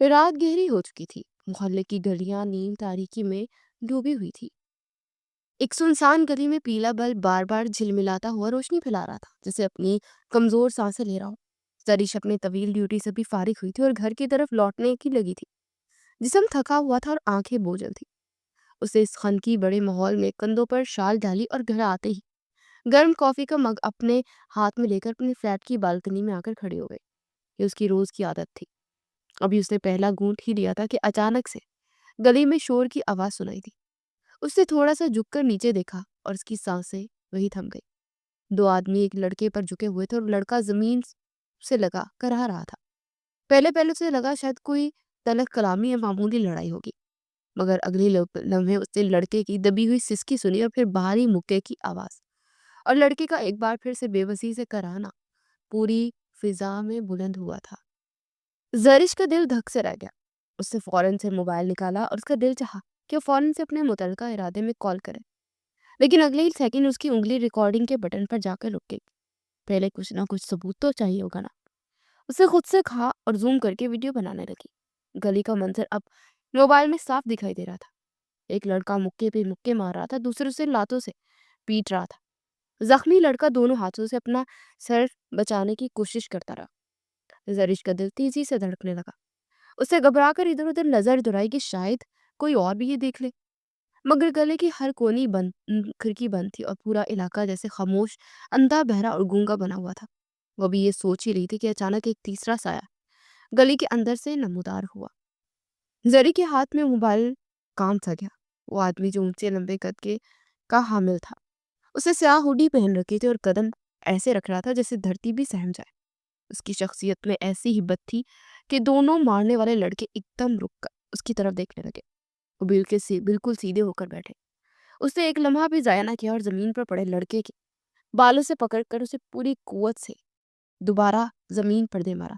रात गहरी हो चुकी थी। मोहल्ले की गलियां नीम तारीकी में डूबी हुई थी। एक सुनसान गली में पीला बल्ब बार बार झिलमिलाता हुआ रोशनी फैला रहा था, जैसे अपनी कमजोर सांसें ले रहा हो। जरीश अपने तवील ड्यूटी से भी फारिग हुई थी और घर की तरफ लौटने की लगी थी। जिस्म थका हुआ था और आंखें बोझल थी। उसे इस खनकी बड़े माहौल में कंधों पर शाल डाली और घर आते ही गर्म कॉफी का मग अपने हाथ में लेकर अपने फ्लैट की बालकनी में आकर खड़े हो गए। ये उसकी रोज की आदत थी। अभी उसने पहला घूंट ही लिया था कि अचानक से गली में शोर की आवाज सुनाई दी। उसने थोड़ा सा झुककर नीचे देखा और उसकी सांसें वही थम गई। दो आदमी एक लड़के पर झुके हुए थे और लड़का जमीन से लगा कराह रहा था। पहले पहले उसे लगा शायद कोई तलख कलामी या मामूली लड़ाई होगी, मगर अगले लम्हे उसने लड़के की दबी हुई सिसकी सुनी और फिर भारी मुक्के की आवाज और लड़के का एक बार फिर से बेबसी से कराहना पूरी फिजा में बुलंद हुआ था। जरिश का दिल धक से रह गया। उसने फौरन से मोबाइल निकाला और उसका दिल चाहा कि वो फौरन से अपने मुतलका इरादे में कॉल करे, लेकिन अगले ही सेकंड उसकी उंगली रिकॉर्डिंग के बटन पर जाकर रुक गई। पहले कुछ ना कुछ सबूत तो चाहिए होगा ना। उसे खुद से कहा और जूम करके वीडियो बनाने लगी। गली का मंजर अब मोबाइल में साफ दिखाई दे रहा था। एक लड़का मुक्के पे मुक्के मार रहा था, दूसरे से लातों से पीट रहा था। जख्मी लड़का दोनों हाथों से अपना सर बचाने की कोशिश करता रहा। जरिश का दिल तेजी से धड़कने लगा। उसे घबराकर इधर उधर नजर दौड़ाई कि शायद कोई और भी ये देख ले, मगर गले की हर कोनी बंद, खिड़की बंद थी और पूरा इलाका जैसे खामोश, अंधा बहरा और गूंगा बना हुआ था। वो भी ये सोच ही रही थी कि अचानक एक तीसरा साया गली के अंदर से नमूदार हुआ। जरी के हाथ में मोबाइल काम सा गया। वो आदमी जो ऊंचे लंबे कद के का हामिल था, उसे स्याह हुडी पहन रखी थी और कदम ऐसे रख रहा था जैसे धरती भी सहम जाए। उसकी शख्सियत में ऐसी हिब्बत थी कि दोनों मारने वाले लड़के एकदम रुक कर उसकी तरफ देखने लगे। वो बिल्कुल सीधे होकर बैठे। उसने एक लम्हा भी जाया ना किया और जमीन पर पड़े लड़के के बालों से पकड़कर उसे पूरी कुवत से दोबारा जमीन पर दे मारा।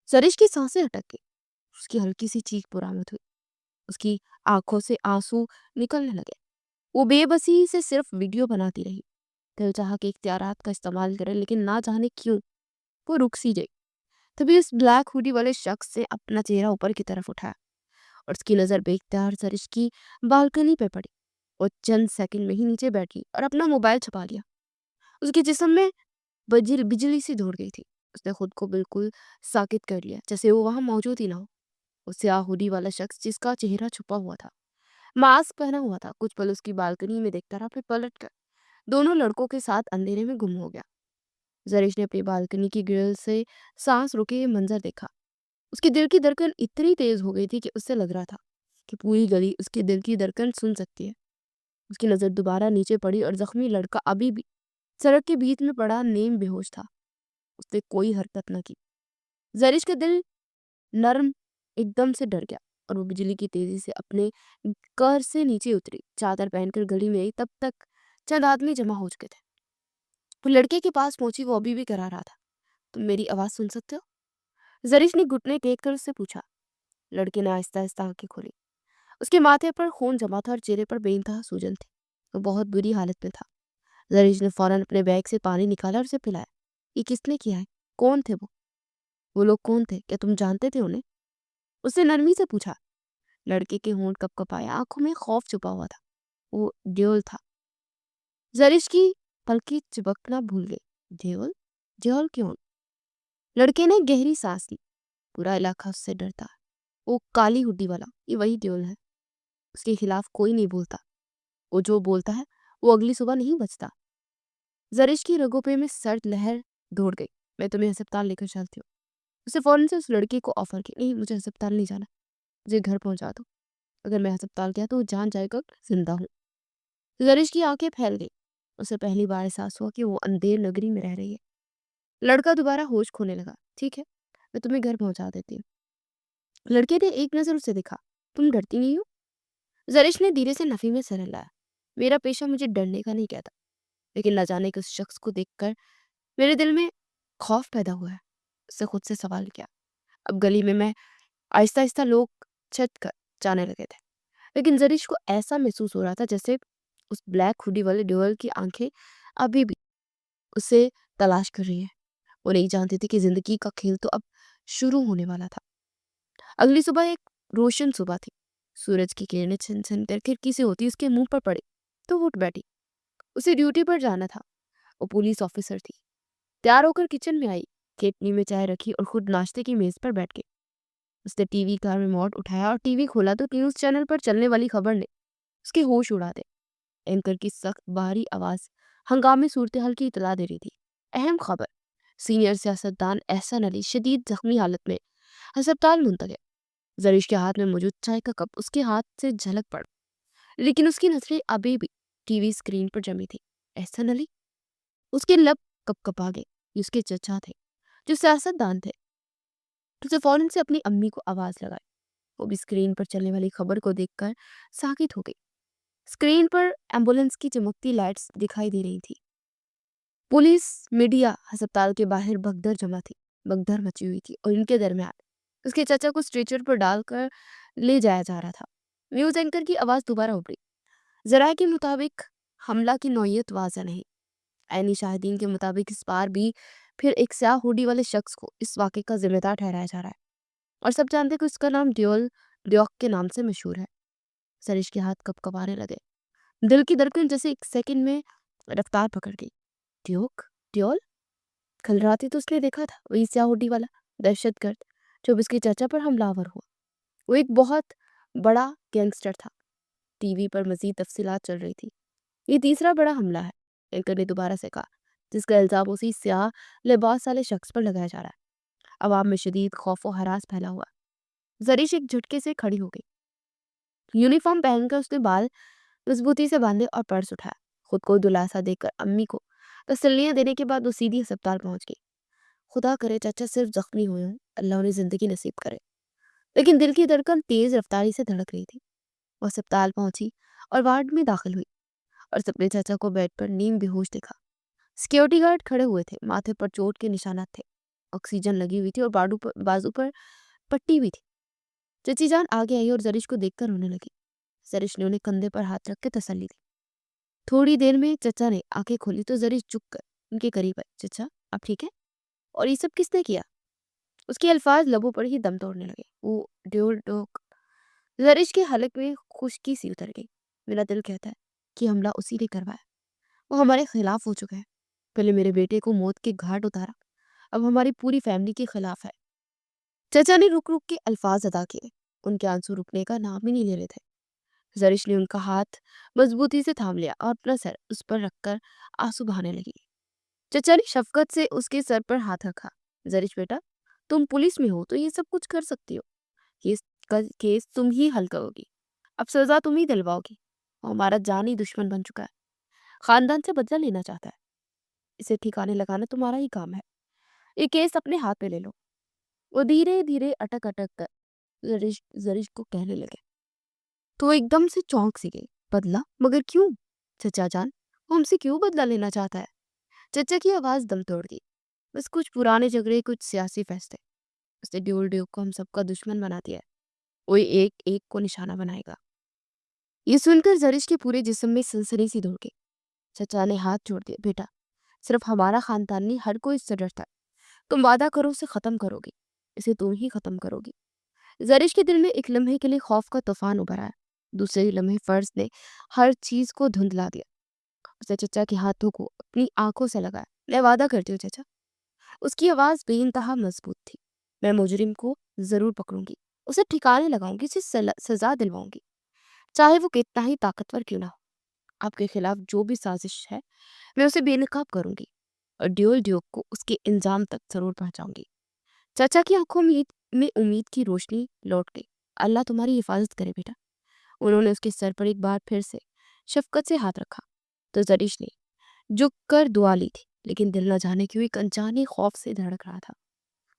सरिश की सांसें अटक गई। उसकी हल्की सी चीख बरामद हुई। उसकी आंखों से आंसू निकलने लगे। वो बेबसी से सिर्फ वीडियो बनाती रही। दिल चाहा कि इख्तियारात का इस्तेमाल करे, लेकिन ना जाने क्यों वो रुक सी गई। तभी उस ब्लैक हुडी वाले शख्स ने अपना चेहरा ऊपर की तरफ उठाया और उसकी नजर बेख्तियार सरिश की बालकनी पे पड़ी। वो चंद सेकंड में ही नीचे बैठी और अपना मोबाइल छुपा लिया। उसके जिस्म में बिजली सी दौड़ गई थी। उसने खुद को बिल्कुल साकित कर लिया, जैसे वो वहां मौजूद ही ना हो। वो स्याह हुडी वाला शख्स जिसका चेहरा छुपा हुआ था, मास्क पहना हुआ था, कुछ पल उसकी बालकनी में देखता रहा, फिर पलट कर दोनों लड़कों के साथ अंधेरे में गुम हो गया। जरीश ने अपनी बालकनी की ग्रिल से सांस रोके ये मंजर देखा। उसके दिल की धड़कन इतनी तेज हो गई थी कि उससे लग रहा था कि पूरी गली उसके दिल की धड़कन सुन सकती है। उसकी नजर दोबारा नीचे पड़ी और जख्मी लड़का अभी भी सड़क के बीच में पड़ा नीम बेहोश था। उसने कोई हरकत न की। जरीश का दिल नर्म एकदम से डर गया और वो बिजली की तेजी से अपने घर से नीचे उतरी, चादर पहनकर गली में आई। तब तक चंद आदमी जमा हो चुके थे। वो लड़के के पास पहुंची। वो अभी भी करा रहा था, तुम मेरी आवाज सुन सकते हो? जरीश ने घुटने टेक कर उससे पूछा। लड़के ने आहिस्ता आहिस्ता आंखें खोली। उसके माथे पर खून जमा था और चेहरे पर बेइंतहा सूजन थी। वो बहुत बुरी हालत में था। जरीश ने फौरन अपने बैग से पानी निकाला और उसे पिलाया। ये किसने किया है? कौन थे वो लोग कौन थे? क्या तुम जानते थे उन्हें? उसने नरमी से पूछा। लड़के के होंठ कपकपाए, आंखों में खौफ छुपा हुआ था। वो ड्योल था। जरीश की पलकी चिपकना भूल गई। ड्योल? ड्योल क्यों? लड़के ने गहरी सांस ली। पूरा इलाका उससे डरता है। वो काली हुड्डी वाला, ये वही ड्योल है। उसके खिलाफ कोई नहीं बोलता। वो जो बोलता है वो अगली सुबह नहीं बचता। जरीश की रगों पे में सर्द लहर दौड़ गई। मैं तुम्हें अस्पताल लेकर चलती हूँ। उसे फौरन से उस लड़के को ऑफर किया। नहीं, मुझे अस्पताल नहीं जाना, मुझे घर पहुंचा दो। अगर मैं अस्पताल गया तो वो जान जाएगा कि जिंदा हूँ। जरीश की आंखें फैल गई। उसे पहली बार एहसास हुआ कि वो अंधेर नगरी में रह रही है। लड़का दोबारा होश खोने लगा। ठीक है, मैं तुम्हें घर पहुंचा देती हूँ। लड़के ने एक नजर उसे देखा। तुम डरती नहीं हो? जरीश ने धीरे से नफी में सर हिलाया। मेरा पेशा मुझे डरने का नहीं कहता, लेकिन न जाने कि उस शख्स को देखकर मेरे दिल में खौफ पैदा हुआ है। उससे खुद से सवाल किया। अब गली में मैं आहिस्ता आहिस्ता लोग छत कर जाने लगे थे, लेकिन जरीश को ऐसा महसूस हो रहा था जैसे उस ब्लैक हुडी वाले ड्यूअल की आंखें अभी भी उसे तलाश कर रही है। वो नहीं जानती थी कि जिंदगी का खेल तो अब शुरू होने वाला था। अगली सुबह एक रोशन सुबह थी। सूरज की किरणें छिन छिन कर खिड़की से होती उसके मुंह पर पड़ी तो वो उठ बैठी। उसे ड्यूटी पर जाना था। वो पुलिस ऑफिसर थी। तैयार होकर किचन में आई, केतली में चाय रखी और खुद नाश्ते की मेज पर बैठ गई। उसने टीवी का रिमोट उठाया और टीवी खोला तो न्यूज चैनल पर चलने वाली खबर ने उसके होश उड़ा दे। एंकर की सख्त बाहरी आवाज हंगामी सूरत हाल की इतला दे रही थी। अहम खबर, सीनियर सियासतदान एहसन अली शदीद जख्मी हालत में अस्पताल मुंतकिल। जरीश के हाथ में मौजूद चाय का कप उसके हाथ से झलक पड़ा, लेकिन उसकी नजरें अभी भी टीवी स्क्रीन पर जमी थी। एहसन अली, उसके लब कपकपा गए। ये उसके चचा थे, जो सियासतदान थे। उसे फौरन से अपनी अम्मी को आवाज लगाई। वो भी स्क्रीन पर चलने वाली खबर को देखकर साकित हो गई। स्क्रीन पर एम्बुलेंस की चमकती लाइट्स दिखाई दे रही थी। पुलिस, मीडिया अस्पताल के बाहर भगदड़ मची हुई थी और इनके दरमियान उसके चाचा को स्ट्रेचर पर डालकर ले जाया जा रहा था। न्यूज एंकर की आवाज दोबारा उभरी। जराये के मुताबिक हमला की नौयत वाज़ा नहीं। ऐनी शाहिदीन के मुताबिक इस बार भी फिर एक स्याह हुडी वाले शख्स को इस वाक़े का जिम्मेदार ठहराया जा रहा है और सब जानते हैं कि उसका नाम ड्योल ड्योक के नाम से मशहूर है। सरिश के हाथ कँपकपाने लगे। दिल की धड़कन जैसे एक सेकंड में रफ्तार पकड़ गई। ड्योक? ड्योल? कल रात ही तो उसने देखा था, वही स्याह हुडी वाला दहशतगर्द जो उसके चाचा पर हमलावर हुआ। वो एक बहुत बड़ा गैंगस्टर था। टीवी पर मजीद तफसीलात चल रही थी। ये तीसरा बड़ा हमला है, एंकर ने दोबारा से कहा, जिसका इल्जाम उसी स्याह लिबास वाले शख्स पर लगाया जा रहा है। अवाम में शदीद खौफ और हरास फैला हुआ। जरीश एक झटके से खड़ी हो गई। यूनिफॉर्म पहनकर उसने बाल मजबूती से बांधे और पर्स उठाया। खुद को दिलासा देकर अम्मी को तसल्लियां देने के बाद वो सीधी अस्पताल पहुंच गई। खुदा करे चाचा सिर्फ जख्मी हुए हों, अल्लाह उन्हें जिंदगी नसीब करे। लेकिन दिल की धड़कन तेज रफ्तारी से धड़क रही थी। वो अस्पताल पहुंची और वार्ड में दाखिल हुई और अपने चाचा को बेड पर नीम बेहोश देखा। सिक्योरिटी गार्ड खड़े हुए थे, माथे पर चोट के निशानात थे। ऑक्सीजन लगी हुई थी और बाजू पर पट्टी भी थी। चची जान आगे आई और जरिश को देखकर रोने लगी। जरिश ने उन्हें कंधे पर हाथ रख के तसल्ली दी। थोड़ी देर में चचा ने आंखें खोली तो जरिश झुक कर उनके करीब आई। चचा, आप ठीक है? और ये सब किसने किया? उसके अल्फाज लबों पर ही दम तोड़ने लगे। वो ड्योल डोक। जरिश के हलक में खुश्की सी उतर गई। मेरा दिल कहता है कि हमला उसी ने करवाया। वो हमारे खिलाफ हो चुका है। पहले मेरे बेटे को मौत के घाट उतारा, अब हमारी पूरी फैमिली के खिलाफ है। चचा ने रुक रुक के अल्फाज अदा किए। उनके आंसू रुकने का नाम ही नहीं ले रहे थे। जरिश ने उनका हाथ मजबूती से थाम लिया और अपना सर उस पर रखकर आंसू बहाने लगी। चचा ने शफकत से उसके सर पर हाथ रखा। जरिश बेटा, तुम पुलिस में हो तो ये सब कुछ कर सकती हो। केस केस तुम ही हल करोगी। अब सजा तुम ही दिलवाओगी। वो हमारा जानी दुश्मन बन चुका है। खानदान से बदला लेना चाहता है। इसे ठिकाने लगाना तुम्हारा ही काम है। ये केस अपने हाथ में ले लो। वो धीरे धीरे अटक अटक कर जरिश जरिश को कहने लगे। तो वो एकदम से चौंक सी गई। बदला? मगर क्यों? चचा जान, वो हमसे क्यों बदला लेना चाहता है? चचा की आवाज दम तोड़ गई। बस कुछ पुराने झगड़े, कुछ सियासी फैसले। उसने ड्यूल ड्यूक को हम सबका दुश्मन बना दिया है। वो एक एक को निशाना बनाएगा। ये सुनकर जरिश के पूरे जिस्म में सनसनी सी दौड़ गई। चचा ने हाथ जोड़ दिया। बेटा, सिर्फ हमारा खानदान नहीं, हर कोई इससे डरता है। तुम वादा करो उसे खत्म करोगी। इसे तुम ही खत्म करोगी। जरिश के दिल में एक लम्हे के लिए खौफ का तूफान उभर आया। दूसरे ही लम्हे फर्ज ने हर चीज को धुंधला दिया। उसने चचा के हाथों को अपनी आंखों से लगाया। मैं वादा करती हूँ चचा। उसकी आवाज बेइंतहा मजबूत थी। मैं मुजरिम को जरूर पकड़ूंगी, उसे ठिकाने लगाऊंगी, उसे सजा दिलवाऊंगी, चाहे वो कितना ही ताकतवर क्यों ना हो। आपके खिलाफ जो भी साजिश है मैं उसे बेनकाब करूंगी और ड्योल ड्योक को उसके इंजाम तक जरूर पहुंचाऊंगी। चाचा की आंखों में उम्मीद की रोशनी लौट गई। अल्लाह तुम्हारी हिफाजत करे बेटा। उन्होंने उसके सर पर एक बार फिर से शफकत से हाथ रखा तो जरीश ने झुक कर दुआ ली थी, लेकिन दिल न जाने क्यों एक अनजाने खौफ से धड़क रहा था।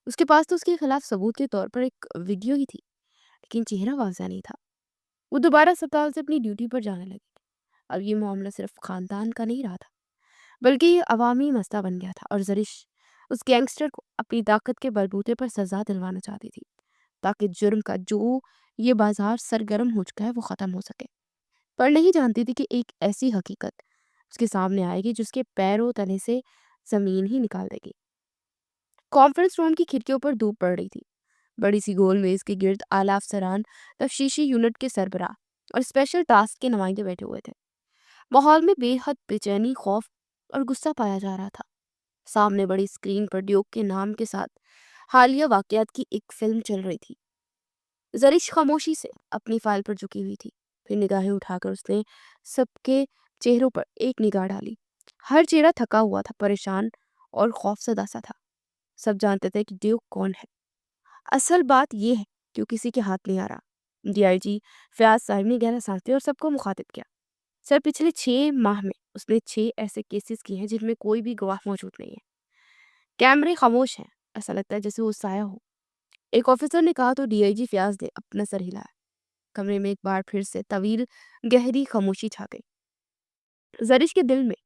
उसके पास तो उसके खिलाफ सबूत के तौर पर एक वीडियो ही थी, लेकिन चेहरा वाज़ा नहीं था। वो दोबारा अस्पताल से अपनी ड्यूटी पर जाने लगी। अब ये मामला सिर्फ खानदान का नहीं रहा था, बल्कि ये अवामी मसला बन गया था और जरिश उस गैंगस्टर को अपनी ताकत के बलबूते पर सजा दिलवाना चाहती थी, ताकि जुर्म का जो ये बाजार सरगर्म हो चुका है वो ख़त्म हो सके। पर नहीं जानती थी कि एक ऐसी हकीकत उसके सामने आएगी जिसके पैरों तले से ज़मीन ही निकाल देगी। कॉन्फ्रेंस रूम की खिड़कियों पर धूप पड़ रही थी। बड़ी सी गोल मेज के गिर्द आला अफसरान, तफ्तीशी यूनिट के सरबराह और स्पेशल टास्क के नुमाइंदे बैठे हुए थे। माहौल में बेहद बेचैनी, खौफ और गुस्सा पाया जा रहा था। सामने बड़ी स्क्रीन पर ड्यूक के नाम के साथ हालिया वाकयात की एक फिल्म चल रही थी। जरिश खामोशी से अपनी फाइल पर झुकी हुई थी। फिर निगाहें उठाकर उसने सबके चेहरों पर एक निगाह डाली। हर चेहरा थका हुआ था, परेशान और खौफजदा सा था। सब जानते थे कि ड्यूक कौन है। असल बात यह है कि वो किसी के हाथ नहीं आ रहा। डीआईजी फयाज साहब ने गहरा सांस लिया और सबको मुखातिब किया। सर, पिछले 6 माह में उसने 6 ऐसे केसेस किए हैं जिनमें कोई भी गवाह मौजूद नहीं है। कैमरे खामोश हैं, ऐसा लगता है जैसे वो साया हो। एक ऑफिसर ने कहा तो डीआईजी फयाज ने अपना सर हिलाया। कमरे में एक बार फिर से तवील गहरी खामोशी छा गई। जरिश के दिल में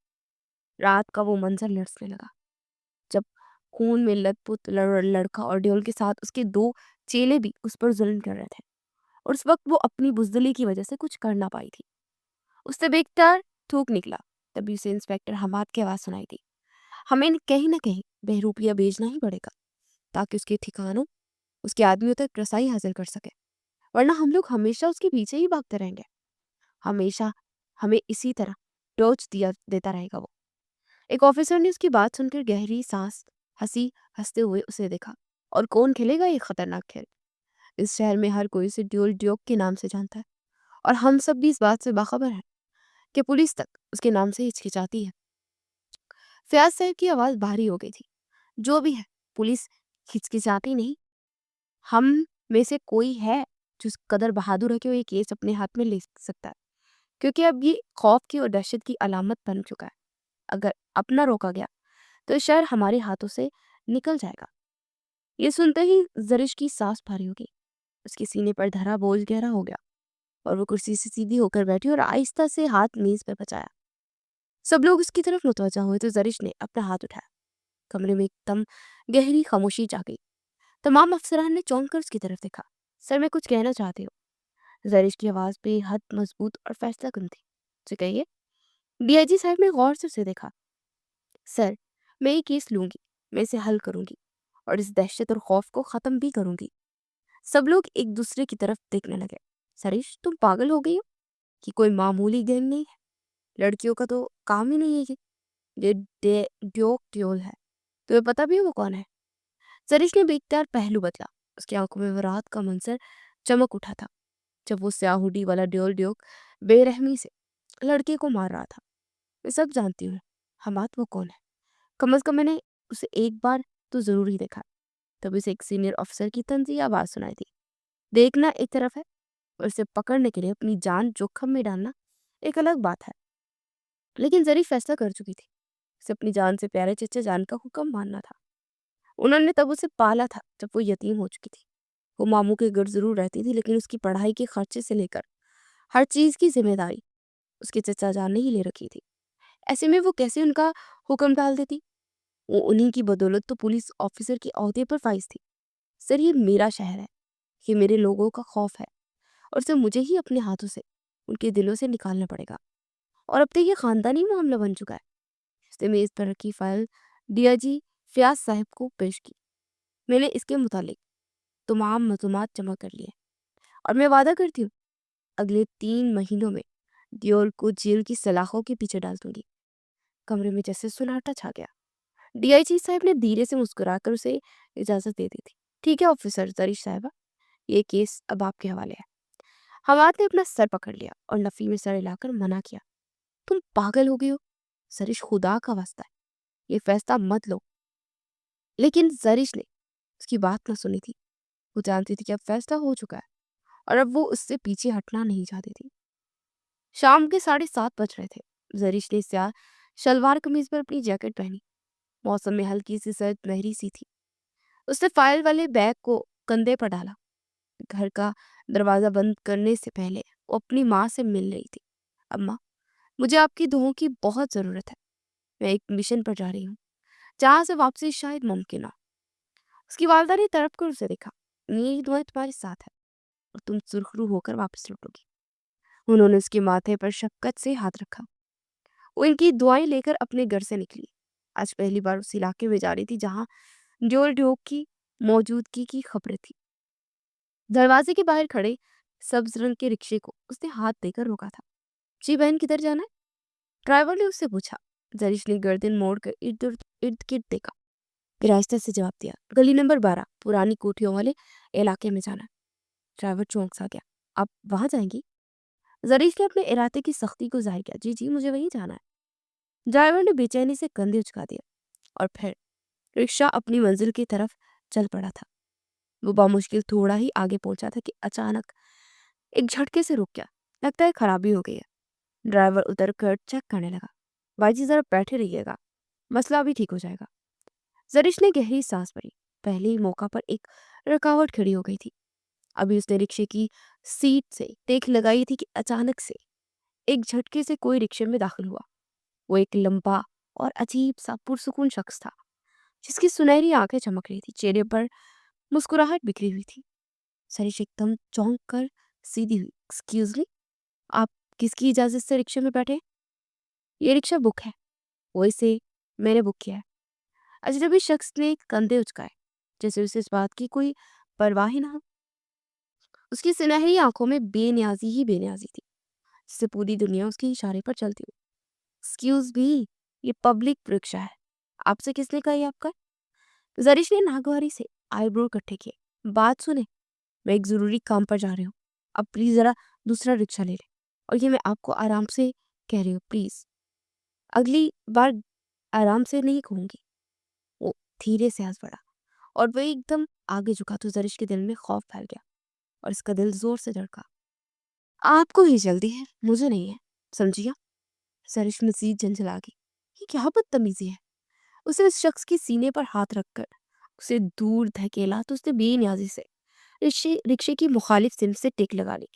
रात का वो मंजर लरसने लगा, जब खून में लथपथ लड़का और ड्योल के साथ उसके 2 चेले भी उस पर जुल्म कर रहे थे, और उस वक्त वो अपनी बुजदिली की वजह से कुछ कर ना पाई थी। उससे बेख्तियार थूक निकला। तभी उसे इंस्पेक्टर हमाद की आवाज सुनाई दी। हमें कहीं ना कहीं बहरूपिया भेजना ही पड़ेगा, ताकि उसके ठिकानों, उसके आदमियों तक रसाई हासिल कर सके, वरना हम लोग हमेशा उसके पीछे ही भागते रहेंगे। हमेशा हमें इसी तरह टोच दिया देता रहेगा वो। एक ऑफिसर ने उसकी बात सुनकर गहरी सांस हंसते हुए उसे देखा। और कौन खेलेगा ये खतरनाक खेल? इस शहर में हर कोई इसे ड्यूल ड्योक के नाम से जानता है, और हम सब भी इस बात से बाखबर हैं कि पुलिस तक उसके नाम से हिचकिचाती है। फयाज साहब की आवाज भारी हो गई थी। जो भी है, पुलिस हिचकिचाती नहीं। हम में से कोई है जो इस कदर बहादुर है कि वो ये केस अपने हाथ में ले सकता है, क्योंकि अब ये खौफ की और दहशत की अलामत बन चुका है। अगर अपना रोका गया तो शहर हमारे हाथों से निकल जाएगा। ये सुनते ही जरिश की सांस भारी हो गई। उसके सीने पर धरा बोझ गहरा हो गया, और वो कुर्सी से सीधी होकर बैठी और आहिस्ता से हाथ मेज पर बचाया। सब लोग उसकी तरफ मुतवज्जा हुए तो जरिश ने अपना हाथ उठाया। कमरे में एकदम गहरी खामोशी छा गई। तमाम अफसरान ने चौंक कर उसकी तरफ देखा। सर, मैं कुछ कहना चाहती हूँ। जरिश की आवाज बेहद मजबूत और फैसलाकुन थी। जी कहिए। डीआईजी साहब ने गौर से उसे देखा। सर, मैं ये केस लूंगी, मैं इसे हल करूंगी, और इस दहशत और खौफ को खत्म भी करूंगी। सब लोग एक दूसरे की तरफ देखने लगे। सरिश, तुम पागल हो गई हो? कि कोई मामूली गैंग नहीं है? लड़कियों का तो काम ही नहीं है ये ड्योक ड्योल है। तुम्हें पता भी है वो कौन है? सरिश ने बेख्तियार पहलू बदला। उसकी आंखों में वो रात का मंजर चमक उठा था, जब वो स्याह हुडी वाला ड्योल ड्योक बेरहमी से लड़के को मार रहा था। मैं सब जानती हूँ। हमाद वो कौन है? कम अज कम मैंने उसे एक बार तो जरूर ही देखा। तब उसे एक सीनियर ऑफिसर की तंजी आवाज सुनाई दी। देखना एक तरफ है, और उसे पकड़ने के लिए अपनी जान जोखम में डालना एक अलग बात है। लेकिन जरी फैसला कर चुकी थी। उसे अपनी जान से प्यारे चच्चा जान का हुक्म मानना था। उन्होंने तब उसे पाला था जब वो यतीम हो चुकी थी। वो मामू के घर जरूर रहती थी, लेकिन उसकी पढ़ाई के खर्चे से लेकर हर चीज की जिम्मेदारी उसके चचा जान ने ही ले रखी थी। ऐसे में वो कैसे उनका हुक्म डाल देती? वो उन्हीं की बदौलत तो पुलिस ऑफिसर के ओहदे पर फाइज थी। सर, ये मेरा शहर है, ये मेरे लोगों का खौफ है, और इसे मुझे ही अपने हाथों से उनके दिलों से निकालना पड़ेगा। और अब तो ये खानदानी मामला बन चुका है। उसने मेज पर रखी फाइल डीआईजी फयाज साहब को पेश की। मैंने इसके मुतालिक तमाम मालूमात जमा कर लिए, और मैं वादा करती हूँ अगले 3 महीनों में दियोल को जेल की सलाखों के पीछे डाल दूंगी। कमरे में जैसे सुनाटा छा गया। डीआईजी साहब ने धीरे से मुस्कुराकर उसे इजाजत दे दी थी। ठीक है ऑफिसर जरीश साहबा, ये केस अब आपके हवाले है। हमाद ने अपना सर पकड़ लिया और नफी में सर हिलाकर मना किया। तुम पागल हो गई हो जरीश, खुदा का वास्ता है, ये फैसला मत लो। लेकिन जरीश ने उसकी बात ना सुनी थी। वो जानती थी कि अब फैसला हो चुका है, और अब वो उससे पीछे हटना नहीं चाहती थी। शाम के 7:30 बज रहे थे। जरीश ने स्याह शलवार कमीज पर अपनी जैकेट पहनी। मौसम में हल्की सी सर्द महरी सी थी। उसने फाइल वाले बैग को कंधे पर डाला। घर का दरवाजा बंद करने से पहले वो अपनी माँ से मिल रही थी। अम्मा, मुझे आपकी दुआओं की बहुत जरूरत है। मैं एक मिशन पर जा रही हूँ, जहाँ से वापसी शायद मुमकिन हो। उसकी वालदा ने तड़प कर उसे देखा। मेरी दुआएं तुम्हारे साथ है, और तुम सुरखरू होकर वापस लौटोगी। उन्होंने उसके माथे पर शफकत से हाथ रखा। वो इनकी दुआएं लेकर अपने घर से निकली। आज पहली बार उस इलाके में जा रही थी जहाँ ड्योल ड्योक की मौजूदगी की खबरें थी। दरवाजे के बाहर खड़े सब्ज रंग के रिक्शे को उसने हाथ देकर रोका था। जी बहन, किधर जाना है? ड्राइवर ने उससे पूछा। जरीश ने गर्दन मोड़कर इर्द गिर्द देखा, फिर आहिस्ता से जवाब दिया, गली नंबर 12 पुरानी कोठियों वाले इलाके में जाना है। ड्राइवर चौंक सा गया। आप वहां जाएंगी? जरीश ने अपने इरादे की सख्ती को जाहिर किया। जी जी, मुझे वहीं जाना है। ड्राइवर ने बेचैनी से कंधे उचका दिया और फिर रिक्शा अपनी मंजिल की तरफ चल पड़ा था। वो बामुश्किल थोड़ा ही आगे पहुंचा था कि अचानक एक झटके से रुक गया। लगता है खराबी हो गई है। ड्राइवर उतर कर चेक करने लगा। भाई जी जरा बैठे रहिएगा, मसला भी ठीक हो जाएगा। जरीश ने गहरी सांस भरी। पहले ही मौका पर एक रुकावट खड़ी हो गई थी। अभी उसने रिक्शे की सीट से देख लगाई थी कि अचानक से एक झटके से कोई रिक्शे में दाखिल हुआ। वो एक लंबा और अजीब सा पुरसुकून शख्स था, जिसकी सुनहरी आंखें चमक रही थी, चेहरे पर मुस्कुराहट बिखरी हुई थी। सरीश एकदम चौंक कर सीधी हुई। एक्सक्यूज मी, आप किसकी इजाजत से रिक्शे में बैठे? ये रिक्शा बुक है। वो इसे मैंने बुक किया है। अजनबी शख्स ने कंधे उचकाए, जैसे उसे इस बात की कोई परवाह ही ना हो। उसकी सुनहरी आंखों में बेनियाजी ही बेनियाजी थी, जिससे पूरी दुनिया उसके इशारे पर चलती हो। एक्सक्यूज भी, ये पब्लिक रिक्शा है। आपसे किसने कहा ये आपका? जरीश ने नागवारी से आईब्रो इकट्ठे किए। बात सुने, मैं एक जरूरी काम पर जा रही हूँ। अब प्लीज जरा दूसरा रिक्शा ले ले। और ये मैं आपको आराम से कह रही हूँ, प्लीज अगली बार आराम से नहीं कहूंगी। वो धीरे से हंस पड़ा और वह एकदम आगे झुका तो जरीश के दिल में खौफ फैल गया और इसका दिल जोर से धड़का। आपको ही जल्दी है, मुझे नहीं है, समझिया? जरीश मजीद झंझला गई। ये क्या बदतमीजी है? उसे उस शख्स के सीने पर हाथ रखकर उसे दूर धकेला तो उसने बेनियाजी से रिक्शे रिक्शे की मुखालिफ सिम से टिक लगा ली।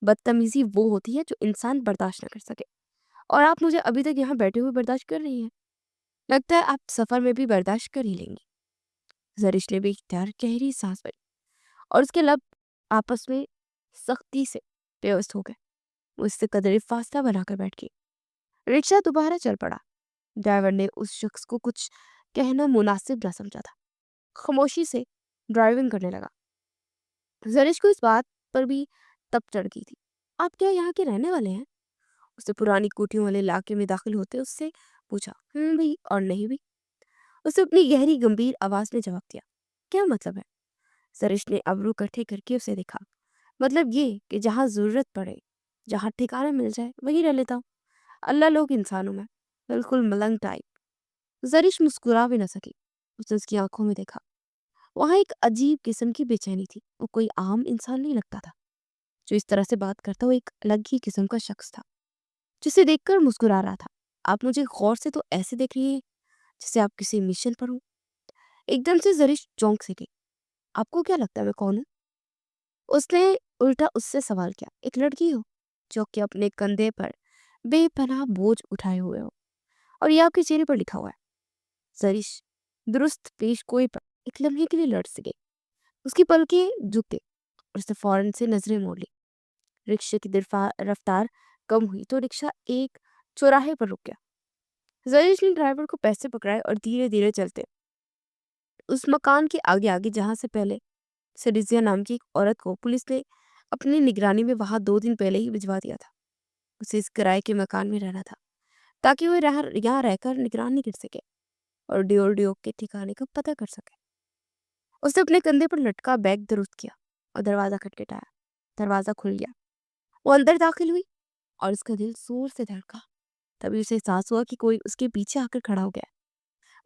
बदतमीजी वो होती है जो इंसान बर्दाश्त न कर सके, और आप मुझे अभी तक यहाँ बैठे हुए बर्दाश्त कर रही हैं। लगता है आप सफर में भी बर्दाश्त कर ही लेंगी। जरिश ने बेख्तियार गहरी सांस भरी और उसके लब आपस में सख्ती से पेवस्त हो गए। वो इससे कदरे फासला बनाकर बैठ गई। रिक्शा दोबारा चल पड़ा। ड्राइवर ने उस शख्स को कुछ कहना मुनासिब न समझा था। खामोशी से ड्राइविंग करने लगा। जरिश को इस बात पर भी तप चढ़ गई थी। आप क्या यहाँ के रहने वाले हैं? उसने पुरानी कोठियों वाले इलाके में दाखिल होते उससे पूछा। भी और नहीं भी, उसे अपनी गहरी गंभीर आवाज में जवाब दिया। क्या मतलब है? सरिश ने अब्रू इकट्ठे करके उसे देखा। मतलब ये कि जहाँ जरूरत पड़े, जहाँ ठिकाना मिल जाए वहीं रह लेता हूँ। अल्लाह लोग इंसानों में बिल्कुल मलंग टाइप। जरिश मुस्कुरा भी न सकी। उसने उसकी आंखों में देखा। वहां एक अजीब किस्म की बेचैनी थी। वो कोई आम इंसान नहीं लगता था जो इस तरह से बात करता। वो एक अलग ही किस्म का शख्स था, जिसे देखकर मुस्कुरा रहा था। आप मुझे गौर से तो ऐसे देख रही हैं जैसे आप किसी मिशन पर हो। एकदम से जरिश चौंक से गई। आपको क्या लगता है मैं कौन हूँ? उसने उल्टा उससे सवाल किया। एक लड़की हो जो कि अपने कंधे पर बेपनाह बोझ उठाए हुए हो, और ये आपके चेहरे पर लिखा हुआ है। जरिश दुरुस्त पेश गोई पर एक लम्हे के लिए लड़ से गई। उसकी पलकें झुक गई और उसने फौरन से नजरें मोड़ ली। रिक्शे की रफ्तार कम हुई तो रिक्शा एक चौराहे पर रुक गया। जरीश ने ड्राइवर को पैसे पकड़ाए और धीरे धीरे चलते उस मकान के आगे आगे जहां से पहले सरिजिया नाम की एक औरत को पुलिस ने अपनी निगरानी में वहां 2 दिन पहले ही भिजवा दिया था। उसे इस किराए के मकान में रहना था ताकि वो यहाँ रहकर निगरानी कर सके और डिओ के ठिकाने का पता कर सके। उसने अपने कंधे पर लटका बैग दुरुस्त किया और दरवाजा खटखटाया। दरवाजा खुल गया। वो अंदर दाखिल हुई और उसका दिल जोर से धड़का। तभी उसे एहसास हुआ कि कोई उसके पीछे आकर खड़ा हो गया।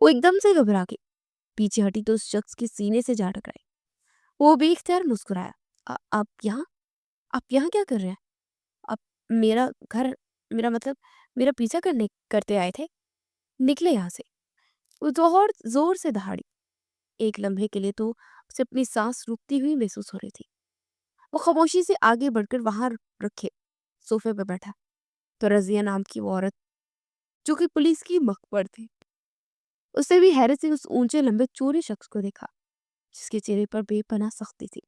वो एकदम से घबरा गई। पीछे हटी तो उस शख्स के सीने से जा टकराई। वो बेख्तियार मुस्कुराया। आप यहाँ, आप यहाँ क्या कर रहे हैं? आप मेरा घर, मेरा मतलब मेरा पीछा करते आए थे? निकले यहाँ से। वो जोर जोर से दहाड़ी। एक लम्हे के लिए तो उसे अपनी सांस रुकती हुई महसूस हो रही थी। वो खामोशी से आगे बढ़कर वहां रखे सोफे पर बैठा तो रजिया नाम की वो औरत, जो कि पुलिस की मखबर थी, उसने भी हैरत से उस ऊंचे लंबे चोरी शख्स को देखा, जिसके चेहरे पर बेपनाह सख्ती थी,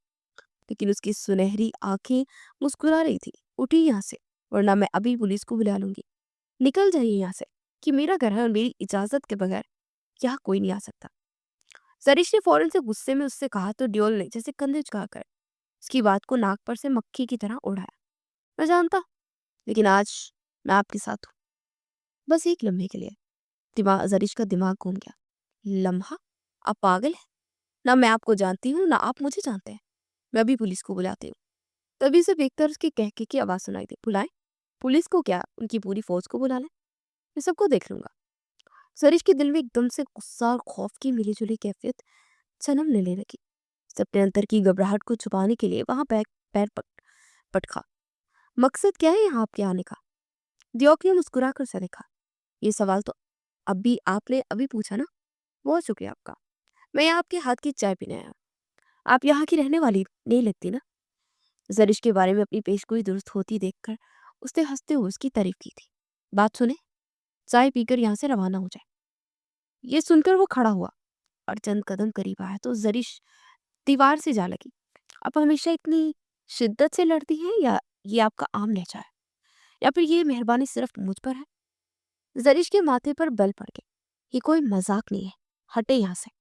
लेकिन उसकी सुनहरी आंखें मुस्कुरा रही थी। उठी यहाँ से, वरना मैं अभी पुलिस को बुला लूंगी। निकल जाइए यहाँ से, कि मेरा घर है और मेरी इजाजत के बगैर यहाँ कोई नहीं आ सकता। जरीश ने फौरन से गुस्से में उससे कहा तो ड्योल ने जैसे कंधे झुकाकर उसकी बात को नाक पर से मक्खी की तरह उड़ाया। मैं जानता, लेकिन आज मैं आपके साथ हूँ, बस एक लम्हे के लिए। जरिश का दिमाग घूम गया। लम्हा? आप पागल है? ना मैं आपको जानती हूँ, ना आप मुझे जानते हैं। मैं अभी पुलिस को बुलाती हूँ। तभी से बेख्तर उसके कहके की आवाज सुनाई दी। बुलाएं? पुलिस को क्या, उनकी पूरी फौज को बुला लें, मैं सबको देख लूंगा। सरिश के दिल में एकदम से गुस्सा और खौफ की मिलीजुली कैफियत जन्म लेने लगी। उसे अपने अंदर की घबराहट को छुपाने के लिए वहां पैर पटका। मकसद क्या है यहाँ आपके आने का? दियोक ने मुस्कुरा कर से देखा। ये सवाल तो अभी आपने अभी पूछा ना। बहुत शुक्रिया आपका। मैं यहाँ आपके हाथ की चाय पीने आया। आप यहाँ की रहने वाली नहीं लगती ना। जरिश के बारे में अपनी पेशगोई दुरुस्त होती देखकर उसने हंसते हुए उसकी तारीफ की थी। बात सुने, चाय पीकर यहाँ से रवाना हो जाए। ये सुनकर वो खड़ा हुआ और चंद कदम करीब आया तो जरिश दीवार से जा लगी। आप हमेशा इतनी शिद्दत से लड़ती हैं, या ये आपका आम लहजा है, या फिर ये मेहरबानी सिर्फ मुझ पर है? जरिश के माथे पर बल पड़ गए। ये कोई मजाक नहीं है, हटे यहाँ से।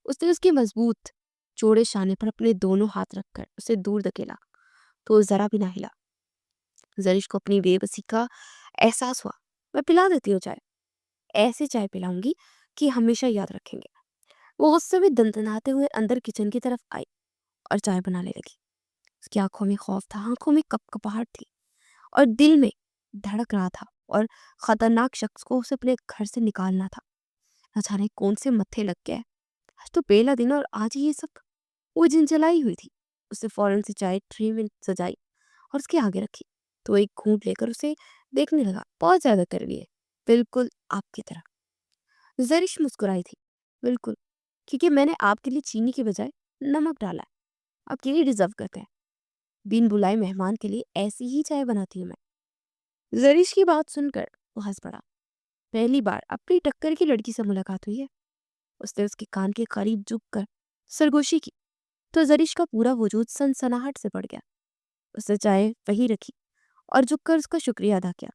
उसने उसके मजबूत चौड़े शाने पर अपने दोनों हाथ रखकर उसे दूर धकेला तो वो जरा भी ना हिला। जरिश को अपनी बेबसी का एहसास हुआ। मैं पिला देती हूँ चाय, ऐसे चाय पिलाऊंगी कि हमेशा याद रखेंगे। वो गुस्से में दंदनाते हुए अंदर किचन की तरफ आई और चाय बनाने लगी। उसकी आंखों में खौफ था, आंखों में कपकपाहट थी और दिल में धड़क रहा था और खतरनाक शख्स को उसे अपने घर से निकालना था। न जाने कौन से मत्थे लग गया है। आज तो पहला दिन और आज ही ये सब। वो झिंझलाई हुई थी। उसने फौरन से चाय ट्रे में सजाई और उसके आगे रखी तो एक घूंट लेकर उसे देखने लगा। बहुत ज्यादा कर लिए, बिल्कुल आपकी तरह। जरिश मुस्कुराई थी। बिल्कुल, क्योंकि मैंने आपके लिए चीनी के बजाय नमक डाला है। आप यही डिजर्व करते हैं। बिन बुलाए मेहमान के लिए ऐसी ही चाय बनाती हूँ मैं। जरिश की बात सुनकर वो हंस पड़ा। पहली बार अपनी टक्कर की लड़की से मुलाकात हुई है। उसने उसके कान के करीब झुककर सरगोशी की तो जरिश का पूरा वजूद सनसनाहट से बढ़ गया। उसने चाय वहीं रखी और झुककर उसका शुक्रिया अदा किया।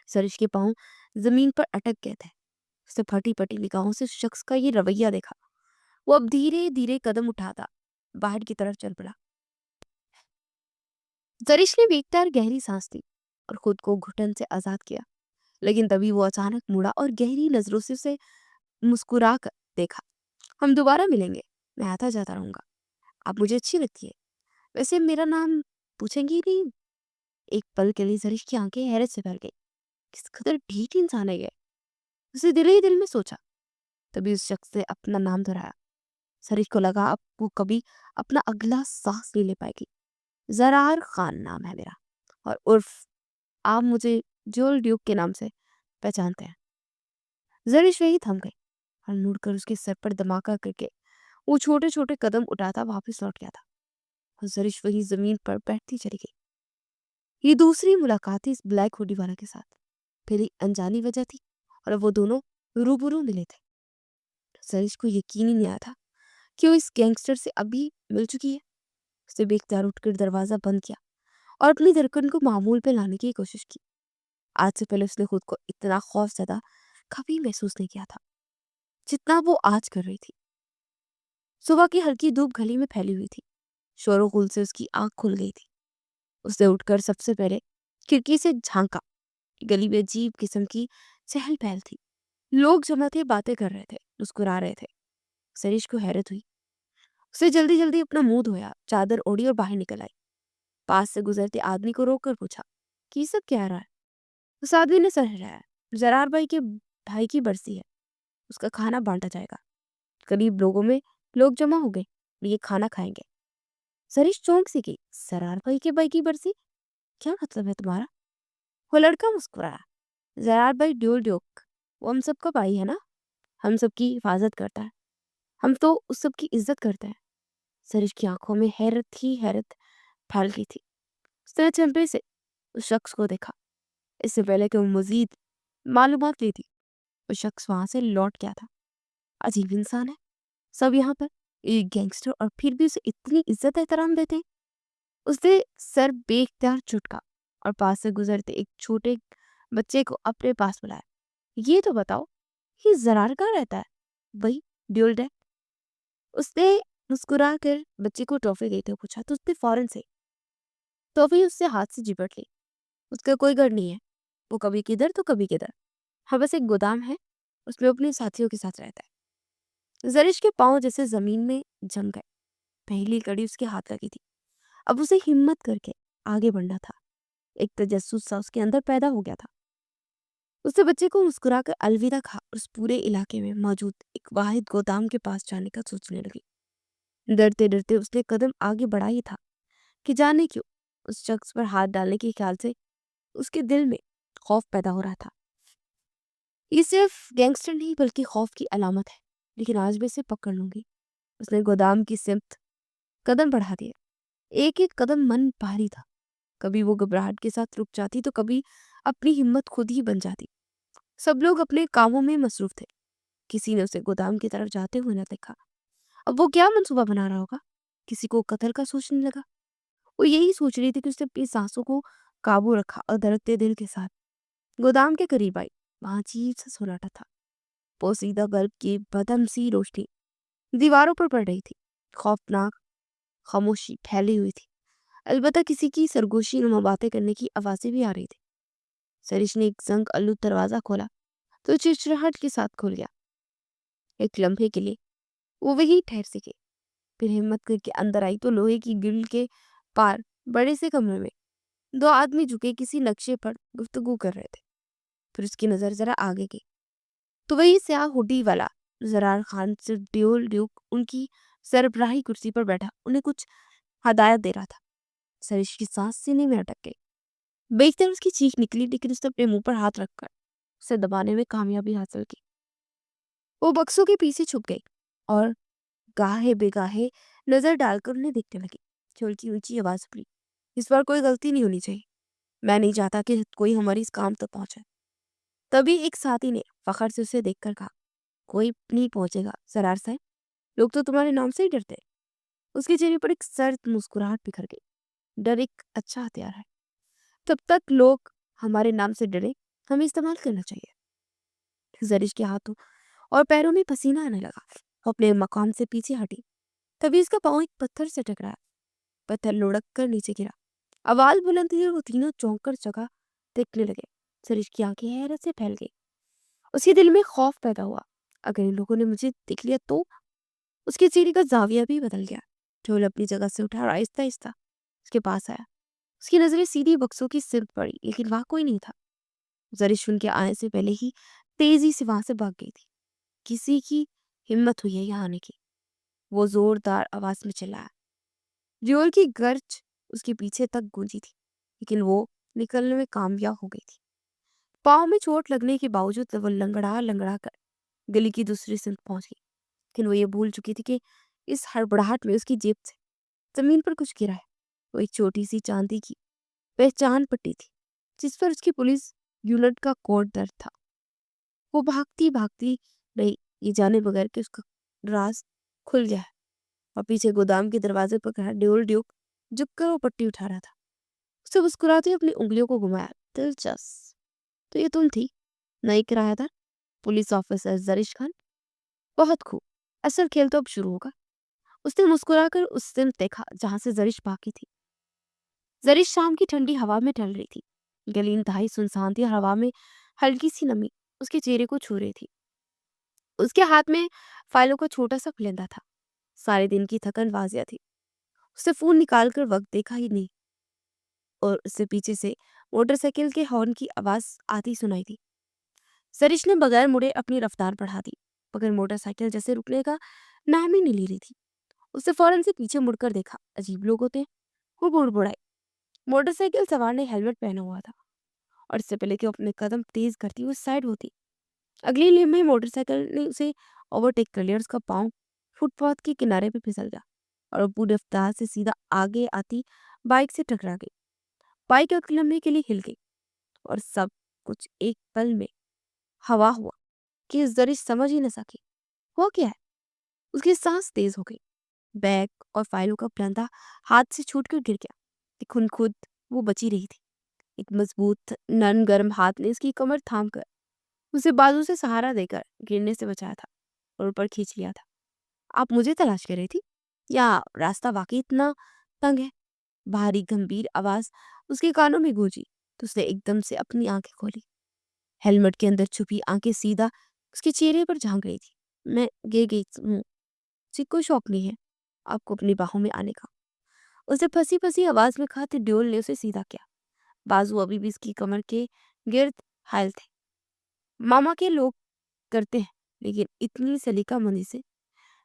जरिश के पांव जमीन पर अटक गए थे। उसने फटी पटी निगाहों से उस शख्स का ये रवैया देखा। वो अब धीरे धीरे कदम उठाता बाहर की तरफ चल पड़ा। जरिश ने बेख्तियार गहरी सांस ली और खुद को घुटन से आजाद किया। लेकिन तभी वो अचानक मुड़ा और गहरी नजरों से उसे मुस्कुरा कर देखा। हम दोबारा मिलेंगे, मैं आता जाता रहूंगा। आप मुझे अच्छी लगती है। वैसे मेरा नाम पूछेंगी ही नहीं? एक पल के लिए जरिश की आंखें हैरत से भर गई। किस कदर ढीठ इंसान है ये। उसे दिल ही दिल में सोचा। तभी उस शख्स ने अपना नाम दोहराया। जरिश को लगा अब वो कभी अपना अगला सांस नहीं ले पाएगी। जरार खान नाम है मेरा, और उर्फ आप मुझे जोल ड्यूक के नाम से पहचानते हैं। जरिश वही थम गई और मुड़कर उसके सर पर धमाका करके वो छोटे छोटे कदम उठाता वापस लौट गया था। और जरिश वही जमीन पर बैठती चली गई। ये दूसरी मुलाकात थी इस ब्लैक हुडी वाला के साथ। पहली अनजानी वजह थी और अब वो दोनों रूबरू मिले थे। जरिश को यकीन ही नहीं आया था कि वो इस गैंगस्टर से अभी मिल चुकी है। उसने बेख्तियार उठकर दरवाजा बंद किया और अपनी धड़कन को मामूल पे लाने की कोशिश की। आज से पहले उसने खुद को इतना खौफजदा कभी महसूस नहीं किया था जितना वो आज कर रही थी। सुबह की हल्की धूप गली में फैली हुई थी। शोरों गुल से उसकी आंख खुल गई थी। उसने उठकर सबसे पहले खिड़की से झांका। गली में अजीब किस्म की चहल पहल थी। लोग जमा थे, बातें कर रहे थे, मुस्कुरा रहे थे। सरीश को हैरत हुई। उसने जल्दी जल्दी अपना मुंह धोया, चादर ओढ़ी और बाहर निकल आई। पास से गुजरते आदमी को रोककर पूछा, कि सब क्या रहा है? उस आदमी ने सर हिलाया। जरार भाई के भाई की बरसी है, उसका खाना बांटा जाएगा। करीब लोगों में लोग जमा हो गए, ये खाना खाएंगे। सरीश चौंक सी गई। जरार भाई की बरसी? क्या मतलब है तुम्हारा? वो लड़का मुस्कुराया। जरार भाई ड्योल ड्योक, वो हम सबका भाई है ना। हम सबकी हिफाजत करता है। हम तो उस सब की इज्जत करते हैं। सरीश की आंखों में हैरत ही हैरत फैल गई थी। उसने चंपे से उस शख्स को देखा। इससे पहले कि वो मजीद मालूमात लेती, वो शख्स वहां से लौट गया था। अजीब इंसान है सब यहाँ पर, एक गैंगस्टर, और फिर भी उसे इतनी इज्जत एहतराम देते हैं। उसने सर बेख्तियार झुटका और पास से गुजरते एक छोटे बच्चे को अपने पास बुलाया। ये तो बताओ, ये जरार कहाँ रहता है? वही ड्यूल डेक। उसने मुस्कुरा कर बच्चे को टॉफी देते हुए पूछा तो उसने फौरन से टॉफी उससे हाथ से चिपट ली। उसका कोई घर नहीं है, वो कभी किधर तो कभी किधर। हाँ, बस एक गोदाम है, उसमें अपने साथियों के साथ रहता है। जरिश के पाँव जैसे जमीन में जम गए। पहली कड़ी उसके हाथ लगी थी। अब उसे हिम्मत करके आगे बढ़ना था। एक तजस्सुस सा उसके अंदर पैदा हो गया था। उसने बच्चे को मुस्कुराकर अलविदा कहा और उस पूरे इलाके में मौजूद एक वाहिद गोदाम के पास जाने का सोचने लगी। डरते डरते उसने कदम आगे बढ़ा ही था कि जाने क्यों उस शख्स पर हाथ डालने के ख्याल से उसके दिल में खौफ पैदा हो रहा था। ये सिर्फ गैंगस्टर नहीं बल्कि खौफ की अलामत है, लेकिन आज मैं इसे पकड़ लूंगी। उसने गोदाम की सिमत कदम बढ़ा दिया। एक एक कदम मन भारी था। कभी वो घबराहट के साथ रुक जाती तो कभी अपनी हिम्मत खुद ही बन जाती। सब लोग अपने कामों में मसरूफ थे। किसी ने उसे गोदाम की तरफ जाते हुए न देखा। अब वो क्या मंसूबा बना रहा होगा? किसी को कत्ल का सोचने लगा। वो यही सोच रही थी कि उसने अपनी सांसों को काबू रखा और धड़कते दिल के साथ गोदाम के करीब आई। वहां अजीब सा सन्नाटा था। पोसीदा बल्ब की बदम सी रोशनी दीवारों पर पड़ रही थी। खौफनाक खामोशी फैली हुई थी। अलबत्ता किसी की सरगोशी नुमा बातें करने की आवाजें भी आ रही थी। सरिश ने एक जंग आलू दरवाजा खोला तो चिड़चिड़ाहट के साथ खुल गया। एक लम्हे के लिए वो वही ठहर सके। फिर हिम्मत करके अंदर आई तो लोहे की ग्रिल के पार बड़े से कमरे में दो आदमी झुके किसी नक्शे पर गुफ्तगू कर रहे थे। फिर उसकी नजर जरा आगे गई तो वही स्याह हुडी वाला जरार खान से ड्यूल ड्यूक उनकी सरबराही कुर्सी पर बैठा उन्हें कुछ हदायत दे रहा था। सरिश की सांस सीने में अटक गई। बेशतर उसकी चीख निकली, लेकिन उसने अपने मुंह पर हाथ रखकर उसे दबाने में कामयाबी हासिल की। वो बक्सों के पीछे छुप गई और गाहे बेगाहे नजर डालकर उन्हें देखने लगी। हल्की ऊंची आवाज पड़ी, इस बार कोई गलती नहीं होनी चाहिए। मैं नहीं चाहता कि कोई हमारी इस काम तक पहुंचे। तभी एक साथी ने फखर से उसे देखकर कहा, कोई नहीं पहुंचेगा सरार साहब, लोग तो तुम्हारे नाम से ही डरते हैं। उसके चेहरे पर एक सर्द मुस्कुराहट बिखर गई। डर एक अच्छा हथियार है। तब तक लोग हमारे नाम से डरे, हमें इस्तेमाल करना चाहिए। जरिश के हाथों और पैरों में पसीना आने लगा। वो अपने मकाम से पीछे हटी। तभी उसका पाँव एक पत्थर से टकराया। पत्थर लुढ़क कर नीचे गिरा। आवाज बुलंद हुई और वो तीनों चौंक कर जगह देखने लगे। सरिश की आंखें हैरत से फैल गई। उसके दिल में खौफ पैदा हुआ। अगर इन लोगों ने मुझे देख लिया तो? उसके चेहरे का जाविया भी बदल गया। ढोल अपनी जगह से उठा और आहिस्ता आहिस्ता उसके पास आया। उसकी नजरें सीधी बक्सों की सिर्फ पड़ी, लेकिन वहां कोई नहीं था। जरिश उनके आने से पहले ही तेजी से वहां से भाग गई थी। किसी की हिम्मत हुई है यहाँ आने की? वो जोरदार आवाज में चिल्लाया। ड्योर की गर्ज उसके पीछे तक गूंजी थी, लेकिन वो निकलने में कामयाब हो गई थी। पाँव में चोट लगने के बावजूद वो लंगड़ा लंगड़ा कर गली की दूसरी सिंध पहुंच गई। लेकिन वो ये भूल चुकी थी कि इस हड़बड़ाहट में उसकी जेब से जमीन पर कुछ गिरा है। वो एक छोटी सी चांदी की पहचान पट्टी थी, जिस पर उसकी पुलिस यूनिट का कोड दर्ज था। वो भागती भागती रही, ये जाने बगैर कि उसका राज खुल गया है। और पीछे गोदाम के दरवाजे पर खड़ा ड्योल ड्यूक झुककर वो पट्टी उठा रहा था। उसे मुस्कुराते हुए अपनी उंगलियों को घुमाया। दिलचस्प, तो ये तुम थी, नई किराएदार पुलिस ऑफिसर जरिश खान। बहुत खूब, असल खेल तो अब शुरू होगा। उसने मुस्कुराकर उस दिन देखा जहां से जरिश बाकी थी। जरिश शाम की ठंडी हवा में टहल रही थी। गली इंतहाई सुनसान थी और हवा में हल्की सी नमी उसके चेहरे को छू रही थी। उसके हाथ में फाइलों का छोटा सा फलेंदा था। सारे दिन की थकन वाजिया थी। उसने फोन निकाल कर वक्त देखा ही नहीं और उससे पीछे से मोटरसाइकिल के हॉर्न की आवाज आती सुनाई दी। सरिश ने बगैर मुड़े अपनी रफ्तार बढ़ा दी, मगर मोटरसाइकिल जैसे रुकने का नाम ही नहीं ले रही थी। उसने फौरन से पीछे मुड़कर देखा। अजीब लोग होते हैं। वो बुड़बुड़ाई। मोटरसाइकिल सवार ने हेलमेट पहना हुआ था और इससे पहले कि वो अपने कदम तेज करती वो साइड होती, अगली लम्हे मोटरसाइकिल ने उसे ओवरटेक कर लिया और उसका पाँव फुटपाथ के किनारे पे फिसल गया और वो पूरी रफ्तार से सीधा आगे आती बाइक से टकरा गई। बाइक अगले लम्हे के लिए हिल गई और सब कुछ एक पल में हवा हुआ कि जरिश समझ ही न सकी हुआ क्या है। उसकी सांस तेज हो गई। बैग और फाइलों का फंदा हाथ से छूटकर गिर गया। लेकिन खुद वो बची रही थी। एक मजबूत नरम गर्म हाथ ने उसकी कमर थाम कर उसे बाजू से सहारा देकर गिरने से बचाया था और ऊपर खींच लिया था। आप मुझे तलाश कर रही थी? या रास्ता वाकई इतना तंग है? भारी गंभीर आवाज उसके कानों में गूंजी तो उसने एकदम से अपनी आंखें खोली। हेलमेट के अंदर छुपी आंखें सीधा उसके चेहरे पर झांक रही थी। मैं गिर गई हूँ, मुझे कोई शौक नहीं है आपको अपनी बाहों में आने का, उसने फंसी फंसी आवाज में कहा। तो ड्यूल ने उसे सीधा किया। बाजू अभी भी इसकी कमर के गिर्द हायल थे। मामा के लोग करते हैं, लेकिन इतनी सलीका मंदी से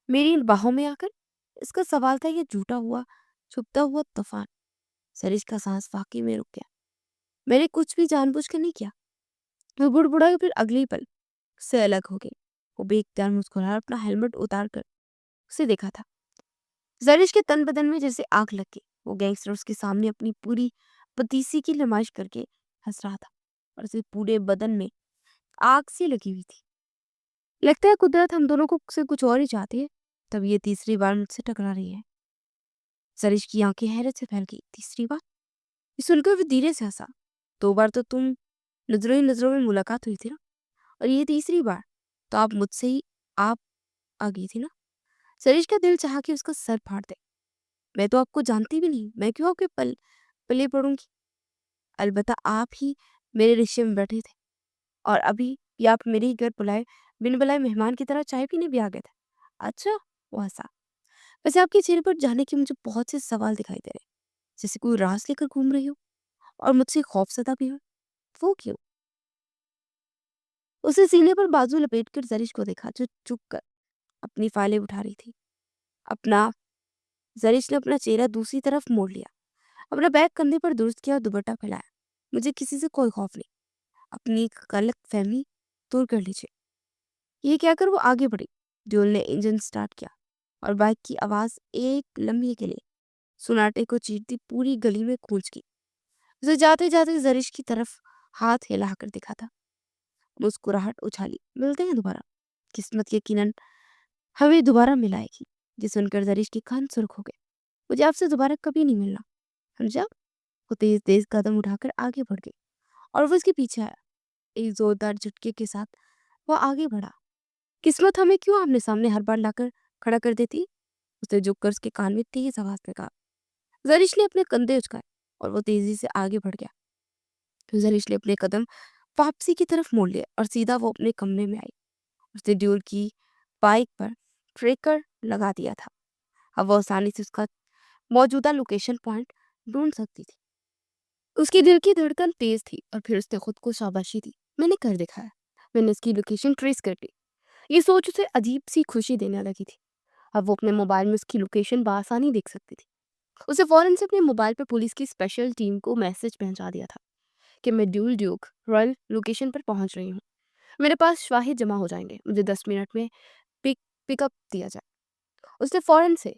मेरी इन बाहों में आकर? इसका सवाल था ये झूठा हुआ छुपता हुआ तूफान। सरिश का सांस वाकई में रुक गया। मैंने कुछ भी जानबूझ कर नहीं किया। वो बुड़बुड़ा फिर अगली पल से अलग हो गई। वो बेख्तियार मुस्कुराया और अपना हेलमेट उतार कर उसे देखा था। जरिश के तन बदन में जैसे आग लग गई। वो गैंगस्टर उसके सामने अपनी पूरी पतीसी की नुमाइश करके हंस रहा था और उसे पूरे बदन में आग सी लगी हुई थी। लगता है कुदरत हम दोनों को से कुछ और ही चाहती है, तब ये तीसरी बार मुझसे टकरा रही है। जरिश की आंखें हैरत से फैल गई। तीसरी बार? ये सुनकर वो धीरे से हंसा। 2 बार तो तुम नजरों ही नजरों में मुलाकात हुई थी ना, और ये तीसरी बार तो आप मुझसे ही आप आ गई थी ना। सरिश का दिल चाहा कि उसका सर फाड़ दे। मैं तो आपको जानती भी नहीं, मैं क्यों आपके पले पड़ूंगी। अलबत्ता आप ही मेरे रिश्ते में बैठे थे और अभी भी आप मेरे ही घर बुलाए बिन बुलाए मेहमान की तरह चाय पीने भी आ गए थे। अच्छा, वो हंसा। वैसे आपके चेहरे पर जाने के मुझे बहुत से सवाल दिखाई दे रहे हैं, जैसे कोई राज लेकर घूम रही हो और मुझसे खौफजदा भी हो। वो क्यों? उसे सीने पर बाजू लपेटकर जरिश को देखा जो चुप कर अपनी फाइलें उठा रही थी। अपना जरिश ने अपना चेहरा दूसरी तरफ मोड़ लिया, अपना बैग कंधे पर दुरुस्त किया और दुपट्टा फैलाया। मुझे किसी से कोई खौफ नहीं, अपनी गलत फहमी दूर कर लीजिए। ये कहकर वो आगे बढ़ी। ड्यूल ने इंजन स्टार्ट किया और बाइक की आवाज एक लम्हे के लिए सुनाटे को चीरती पूरी गली में गूंज गई। उसे जाते जाते जरिश की तरफ हाथ हिलाकर दिखा था। मुस्कुराहट उछाली। मिलते हैं दोबारा, किस्मत यकीनन हमें दोबारा मिलाएगी। ये सुनकर जरिश के कान सुर्ख हो गए। मुझे आपसे दोबारा कभी नहीं मिलना, समझा? वो तेज तेज कदम उठाकर आगे बढ़ गई और वो इसके पीछे आया। एक जोरदार झटके के साथ वो आगे बढ़ा। किस्मत हमें क्यों आमने सामने हर बार लाकर खड़ा कर देती? उसने झुककर उसके कान में तेज आवाज में कहा। जरिश ने अपने कंधे उचकाए और वो तेजी से आगे बढ़ गया। जरिश ने अपने कदम वापसी की तरफ मोड़ लिए और सीधा वो अपने कमरे में आई। उसने ड्यूल की बाइक पर ट्रैकर लगा दिया था। अब वो आसानी से उसका मौजूदा लोकेशन पॉइंट ढूंढ सकती थी। उसकी दिल की धड़कन तेज थी और फिर उसने खुद को शाबाशी दी। मैंने कर दिखाया, मैंने उसकी लोकेशन ट्रेस कर ली। ये सोच उसे अजीब सी खुशी देने लगी थी। अब वो अपने मोबाइल में उसकी लोकेशन बआसानी देख सकती थी। उसे फौरन से अपने मोबाइल पर पुलिस की स्पेशल टीम को मैसेज पहुंचा दिया था कि मैं ड्यूल ड्यूक रॉयल लोकेशन पर पहुंच रही हूँ। मेरे पास शाहिद जमा हो जाएंगे, मुझे 10 मिनट में पिकअप दिया जाए। उसने फौरन से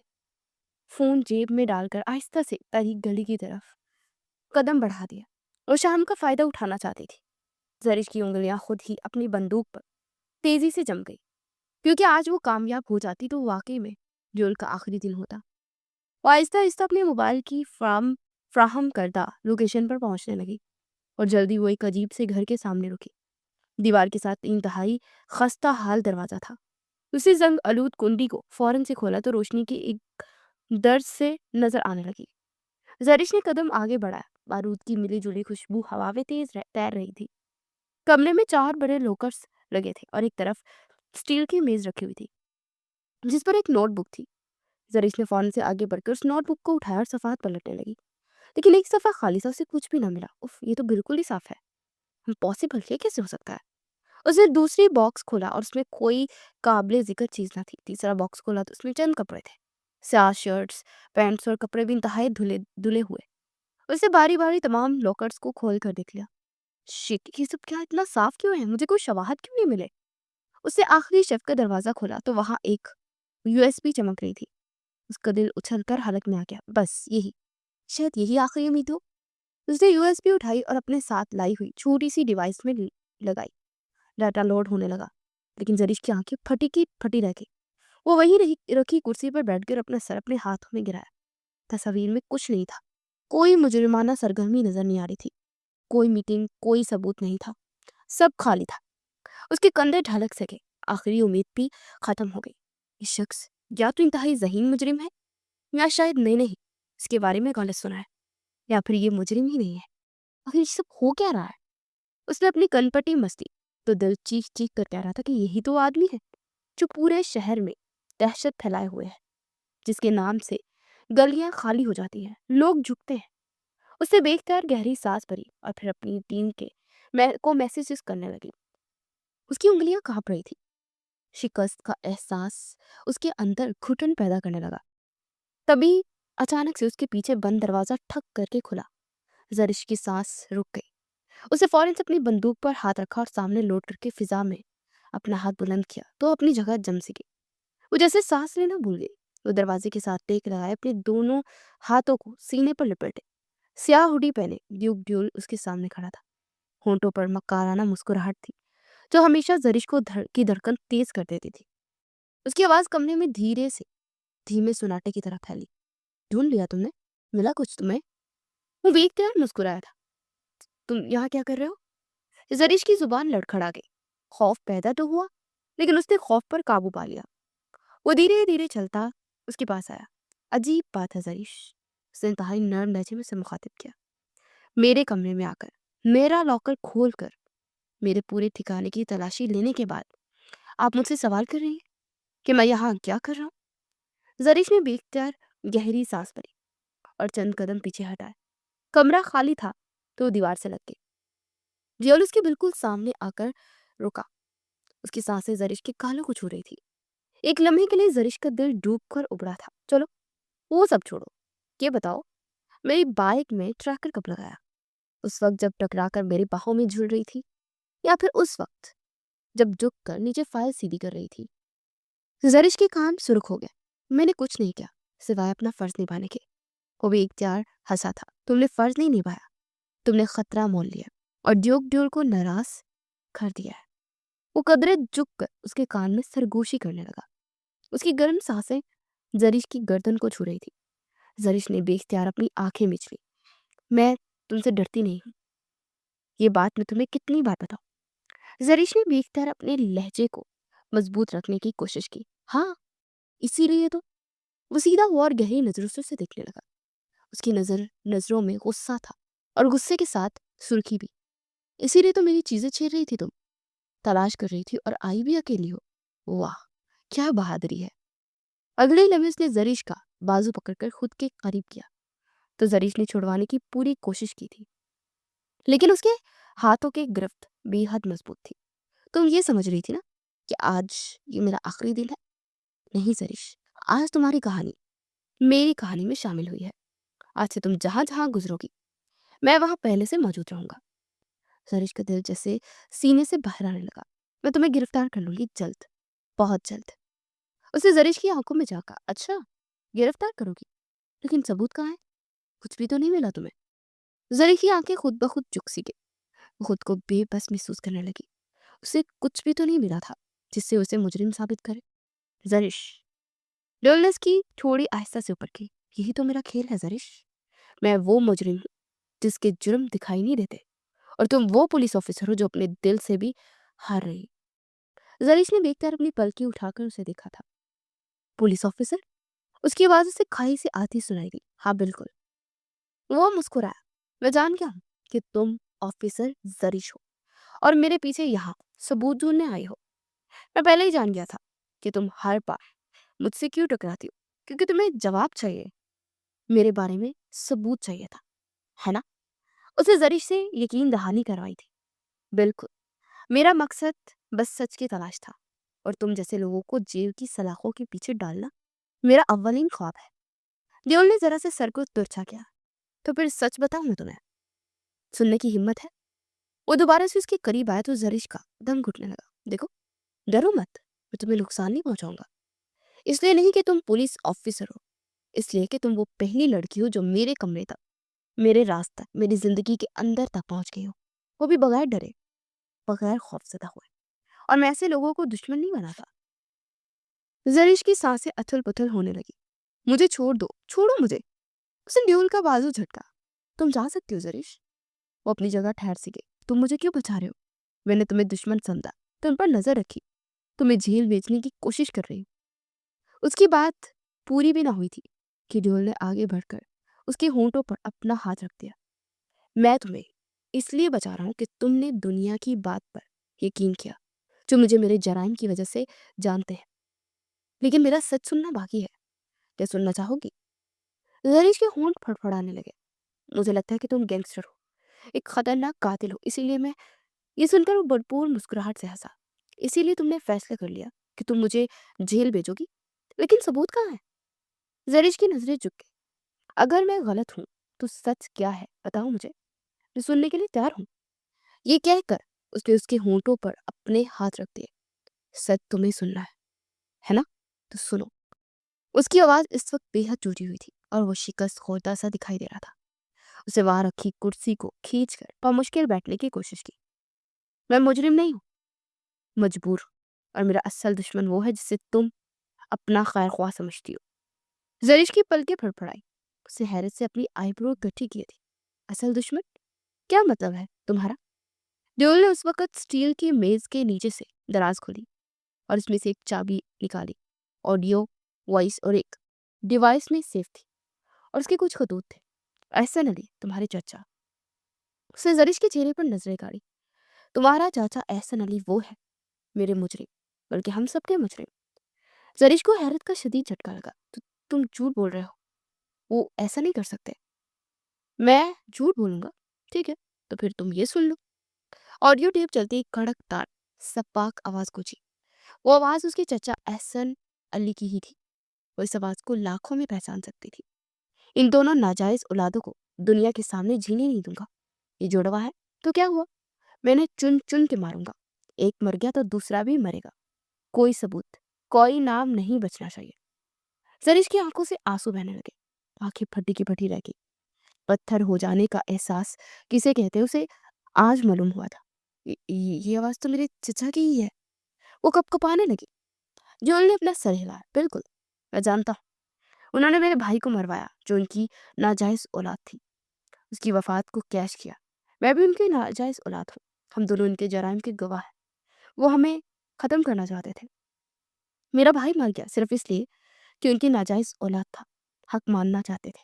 फोन जेब में डालकर आहिस्ता से तारीख गली की तरफ कदम बढ़ा दिया। वो शाम का फायदा उठाना चाहती थी। जरिश की उंगलियां खुद ही अपनी बंदूक पर तेजी से जम गई, क्योंकि आज वो कामयाब हो जाती तो वाकई में ड्यूल का आखिरी दिन होता। वो आहिस्ता आहिस्ता अपने मोबाइल की फ्राहम करदा लोकेशन पर पहुंचने लगी और जल्दी वो एक अजीब से घर के सामने रुकी। दीवार के साथ इंतहाई खस्ता हाल दरवाजा था। उसी जंग आलूद कुंडी को फौरन से खोला तो रोशनी की एक दर्द से नजर आने लगी। जरिश ने कदम आगे बढ़ाया। बारूद की मिली जुली खुशबू हवा में तैर रही थी। कमरे में 4 बड़े लॉकर्स लगे थे और एक तरफ स्टील की मेज रखी हुई थी जिस पर एक नोटबुक थी। जरिश ने फौरन से आगे बढ़कर उस नोटबुक को उठाया और सफ़ात पलटने लगी, लेकिन एक सफ़ा खाली सा, उसे कुछ भी ना मिला। उफ, ये तो बिल्कुल ही साफ है। इम्पॉसिबल, ये कैसे हो सकता है? उसने दूसरी बॉक्स खोला और उसमें कोई काबिले जिक्र चीज ना थी। तीसरा बॉक्स खोला तो उसमें चंद कपड़े थे, स्याह शर्ट्स, पैंट्स और कपड़े भी इंतहाई धुले धुले हुए। उसने बारी बारी तमाम लॉकर्स को खोल कर देख लिया। शिट, ये सब क्या इतना साफ क्यों है? मुझे कोई शवाहद क्यों नहीं मिले? उसने आखिरी शेफ का दरवाजा खोला तो वहां एक यूएसबी चमक रही थी। उसका दिल उछलकर हलक में आ गया। बस यही, शायद यही आखिरी उम्मीद हो। उसने यूएसबी उठाई और अपने साथ लाई हुई छोटी सी डिवाइस में लगाई। डाटा लोड होने लगा, लेकिन जरीश की आंखें फटी की फटी रह गई। वो वहीं रखी कुर्सी पर बैठकर अपना सर अपने हाथों में गिराया। तस्वीर में कुछ नहीं था। कोई मुजरिमाना सरगर्मी नजर नहीं आ रही थी, कोई मीटिंग, कोई सबूत नहीं था। सब खाली था। उसके कंधे ढलक सके, आखिरी उम्मीद भी खत्म हो गई। ये शख्स या तो इंतहाई जहीन मुजरिम है या शायद मैंने ही इसके बारे में गलत सुना है, या फिर ये मुजरिम ही नहीं है। आखिर ये सब हो क्या रहा है? उसने अपनी कनपटी मस्ती तो दिल चीख चीख कर कह रहा था कि यही तो आदमी है जो पूरे शहर में दहशत फैलाए हुए है, जिसके नाम से गलियां खाली हो जाती हैं, लोग झुकते हैं। उसे देखकर गहरी सांस भरी और फिर अपनी टीम के को मैसेजेस करने लगी। उसकी उंगलियां कांप रही थी। शिकस्त का एहसास उसके अंदर घुटन पैदा करने लगा। तभी अचानक से उसके पीछे बंद दरवाजा ठक करके खुला। जरिश की सांस रुक गई। उसे फौरन से अपनी बंदूक पर हाथ रखा और सामने लौट करके फिजा में अपना हाथ बुलंद किया तो अपनी जगह जम सी गई। वो जैसे सांस लेना भूल गई। वो दरवाजे के साथ टेक लगाए अपने दोनों हाथों को सीने पर लपेटे। स्याह हुडी पहने ड्यूक ड्यूल उसके सामने खड़ा था। होंठों पर मक्काराना मुस्कुराहट थी जो हमेशा जरिश को की धड़कन तेज कर देती थी। उसकी आवाज कमरे में धीरे से धीमे सुनाटे की तरह फैली। ढूंढ लिया तुमने? मिला कुछ तुम्हें? वो देखते यार मुस्कुराया था। तुम यहाँ क्या कर रहे हो? जरीश की जुबान लड़खड़ा गई। खौफ पैदा तो हुआ, लेकिन उसने खौफ पर काबू पा लिया। वो धीरे धीरे चलता उसके पास आया। अजीब बात है जरीश, उसने इंतहाई नर्म लहजे में से मुखातिब किया। मेरे कमरे में आकर, मेरा लॉकर खोल कर, मेरे पूरे ठिकाने की तलाशी लेने के बाद आप मुझसे सवाल कर रही हैं कि मैं यहाँ क्या कर रहा हूँ? जरीश ने बेख्तियार गहरी सांस भरी और चंद कदम पीछे हटाए। कमरा खाली था तो दीवार से लग गई। जियोल उसके बिल्कुल सामने आकर रुका। उसकी सांसें जरिश के कानों को छू रही थी। एक लम्हे के लिए जरिश का दिल डूब कर उबड़ा था। चलो वो सब छोड़ो, ये बताओ मेरी बाइक में ट्रैकर कब लगाया? उस वक्त जब टकरा कर मेरी बाहों में झुल रही थी, या फिर उस वक्त जब झुक कर नीचे फाइल सीधी कर रही थी? जरिश के कान सुर्ख हो गए। मैंने कुछ नहीं किया सिवाय अपना फर्ज निभाने के। वो भी इख्तियार हंसा था। तुमने फर्ज नहीं निभाया, तुमने खतरा मोल लिया और ड्यूक ड्यूल को नाराज कर दिया है। वो कदरे झुक कर उसके कान में सरगोशी करने लगा। उसकी गर्म सांसें जरिश की गर्दन को छू रही थी। जरिश ने बेख्तियार अपनी आंखें मीच ली। मैं तुमसे डरती नहीं हूँ, ये बात मैं तुम्हें कितनी बार बताऊं? जरिश ने बेख्तियार अपने लहजे को मजबूत रखने की कोशिश की। हाँ, इसीलिए तो। वो सीधा हुआ और गहरी नजरों से उसे देखने लगा। उसकी नजरों में गुस्सा था और गुस्से के साथ सुर्खी भी। इसीलिए तो मेरी चीजें छीन रही थी तुम, तलाश कर रही थी और आई भी अकेली हो। वाह, क्या बहादुरी है। अगले ही लम्हे उसने जरीश का बाजू पकड़कर खुद के करीब किया तो जरीश ने छुड़वाने की पूरी कोशिश की थी, लेकिन उसके हाथों की गिरफ्त बेहद मजबूत थी। तुम ये समझ रही थी ना कि आज ये मेरा आखिरी दिन है? नहीं जरीश, आज तुम्हारी कहानी मेरी कहानी में शामिल हुई है। आज से तुम जहां जहां गुजरोगी मैं वहां पहले से मौजूद रहूंगा। जरीश का दिल जैसे सीने से बाहर आने लगा। मैं तुम्हें गिरफ्तार कर लूंगी जल्द, बहुत जल्द। उसने जरीश की आंखों में झांका। अच्छा, गिरफ्तार करोगी? लेकिन सबूत कहाँ है? कुछ भी तो नहीं मिला तुम्हें? जरीश की आंखें खुद ब खुद झुक सी गई। वो खुद को बेबस महसूस करने लगी। उसे कुछ भी तो नहीं मिला था जिससे उसे मुजरिम साबित करे। जरीश, डलनेस की थोड़ी आहिस्ता से ऊपर की। यही तो मेरा खेल है जरीश। मैं वो मुजरिम हूँ जिसके जुर्म दिखाई नहीं देते, और तुम वो पुलिस ऑफिसर हो जो अपने दिल से भी हार रही। जरीश ने देखकर अपनी पलकी उठाकर उसे देखा था। Police officer? उसकी आवाज उसे खाई से आती सुनाई दी। हाँ बिल्कुल। वो मुस्कुराया। मैं जान गया हूं कि तुम ऑफिसर जरीश हो और मेरे पीछे यहाँ सबूत ढूंढने आई हो। मैं पहले ही जान गया था कि तुम हर बार मुझसे क्यों टकराती हो, क्योंकि तुम्हें जवाब चाहिए। मेरे बारे में सबूत चाहिए था, है ना? उसे जरीश से यकीन दहानी करवाई थी। बिल्कुल, मेरा मकसद बस सच की तलाश था, और तुम जैसे लोगों को जेल की सलाखों के पीछे डालना मेरा अव्वलीन ख्वाब है। देओल ने जरा से सर को तिरछा किया। तो फिर सच बताऊं मैं तुम्हें? सुनने की हिम्मत है? वो दोबारा से उसके करीब आया तो जरीश का दम घुटने लगा। देखो, डरो मत, मैं तुम्हें नुकसान नहीं पहुंचाऊंगा। इसलिए नहीं कि तुम पुलिस ऑफिसर हो, इसलिए कि तुम वो पहली लड़की हो जो मेरे कमरे तक, मेरे राज तक, मेरी जिंदगी के अंदर तक पहुंच गई हो, वो भी बगैर डरे, बगैर खौफजदा हुए। और मैं ऐसे लोगों को दुश्मन नहीं बनाता। जरीश की सांसें अथल पुथल होने लगी। मुझे छोड़ दो, छोड़ो मुझे। उसने ड्यूल का बाजू झटका। तुम जा सकती हो जरीश। वो अपनी जगह ठहर सी गई। तुम मुझे क्यों बचा रहे हो? मैंने तुम्हें दुश्मन समझा, तुम पर नजर रखी, तुम्हें जेल भेजने की कोशिश कर रही हूँ। उसकी बात पूरी भी ना हुई थी कि ड्यूल ने आगे बढ़कर उसके होंठों पर अपना हाथ रख दिया। मैं तुम्हें इसलिए बचा रहा हूं कि तुमने दुनिया की बात पर यकीन किया, जो मुझे मेरे जराइम की वजह से जानते हैं। लेकिन मेरा सच सुनना बाकी है। क्या सुनना चाहोगी? जरीश के होंठ फड़फड़ाने लगे। मुझे लगता है कि तुम गैंगस्टर हो, एक खतरनाक कातिल हो, इसीलिए मैं ये सुनकर वो भरपूर मुस्कुराहट से हंसा। इसीलिए तुमने फैसला कर लिया कि तुम मुझे जेल भेजोगी। लेकिन सबूत कहाँ है? जरीश की नजरें झुक गई। अगर मैं गलत हूं तो सच क्या है बताओ मुझे, मैं सुनने के लिए तैयार हूं। ये कहकर उसने उसके होंठों पर अपने हाथ रख दिए। सच तुम्हें सुनना है ना? तो सुनो। उसकी आवाज इस वक्त बेहद टूटी हुई थी और वो शिकस्त खोता सा दिखाई दे रहा था। उसे वहां रखी कुर्सी को खींचकर बामुश्किल बैठने की कोशिश की। मैं मुजरिम नहीं हूँ, मजबूर हूँ। और मेरा असल दुश्मन वो है जिसे तुम अपना खैर ख्वाह समझती हो। जरिश की पलकें फड़फड़ाई। उसे हैरत से अपनी आईब्रो गठी की थी। असल दुश्मन? क्या मतलब है तुम्हारा? देओल ने उस वक्त स्टील की मेज के नीचे से दराज खोली और उसमें से एक चाबी निकाली। ऑडियो, वॉइस और एक डिवाइस में सेफ थी और उसके कुछ खतूत थे। एहसन अली, तुम्हारे चाचा। उसने जरिश के चेहरे पर नजरें गाड़ी। तुम्हारा चाचा एहसन अली वो है, मेरे मुजरिम, बल्कि हम सबके मुजरिम। जरिश को हैरत का शदीद झटका लगा। तो तुम झूठ बोल रहे हो, वो ऐसा नहीं कर सकते। मैं झूठ बोलूंगा? ठीक है, तो फिर तुम ये सुन लो। ऑडियो टेप चलती एक कड़क तार सपाक आवाज गूंजी। वो आवाज उसके चचा एहसन अली की ही थी। वो इस आवाज को लाखों में पहचान सकती थी। इन दोनों नाजायज औलादों को दुनिया के सामने जीने नहीं दूंगा। ये जुड़वा है तो क्या हुआ? मैंने चुन चुन के मारूंगा। एक मर गया तो दूसरा भी मरेगा। कोई सबूत, कोई नाम नहीं बचना चाहिए। जरिश की आंखों से आंसू बहने लगे। आंखें फटी की फटी रह गई। पत्थर हो जाने का एहसास किसे कहते हैं उसे आज मालूम हुआ था। ये आवाज तो मेरे चचा की ही है। वो कपकपाने लगी। जोल ने अपना सर हिलाया। बिल्कुल, मैं जानता हूँ। उन्होंने मेरे भाई को मरवाया जो उनकी नाजायज औलाद थी। उसकी वफात को कैश किया। मैं भी उनकी नाजायज औलाद हूँ। हम दोनों उनके जराइम के गवाह हैं। वो हमें खत्म करना चाहते थे। मेरा भाई मर गया सिर्फ इसलिए कि उनकी नाजायज औलाद था। हक मानना चाहते थे।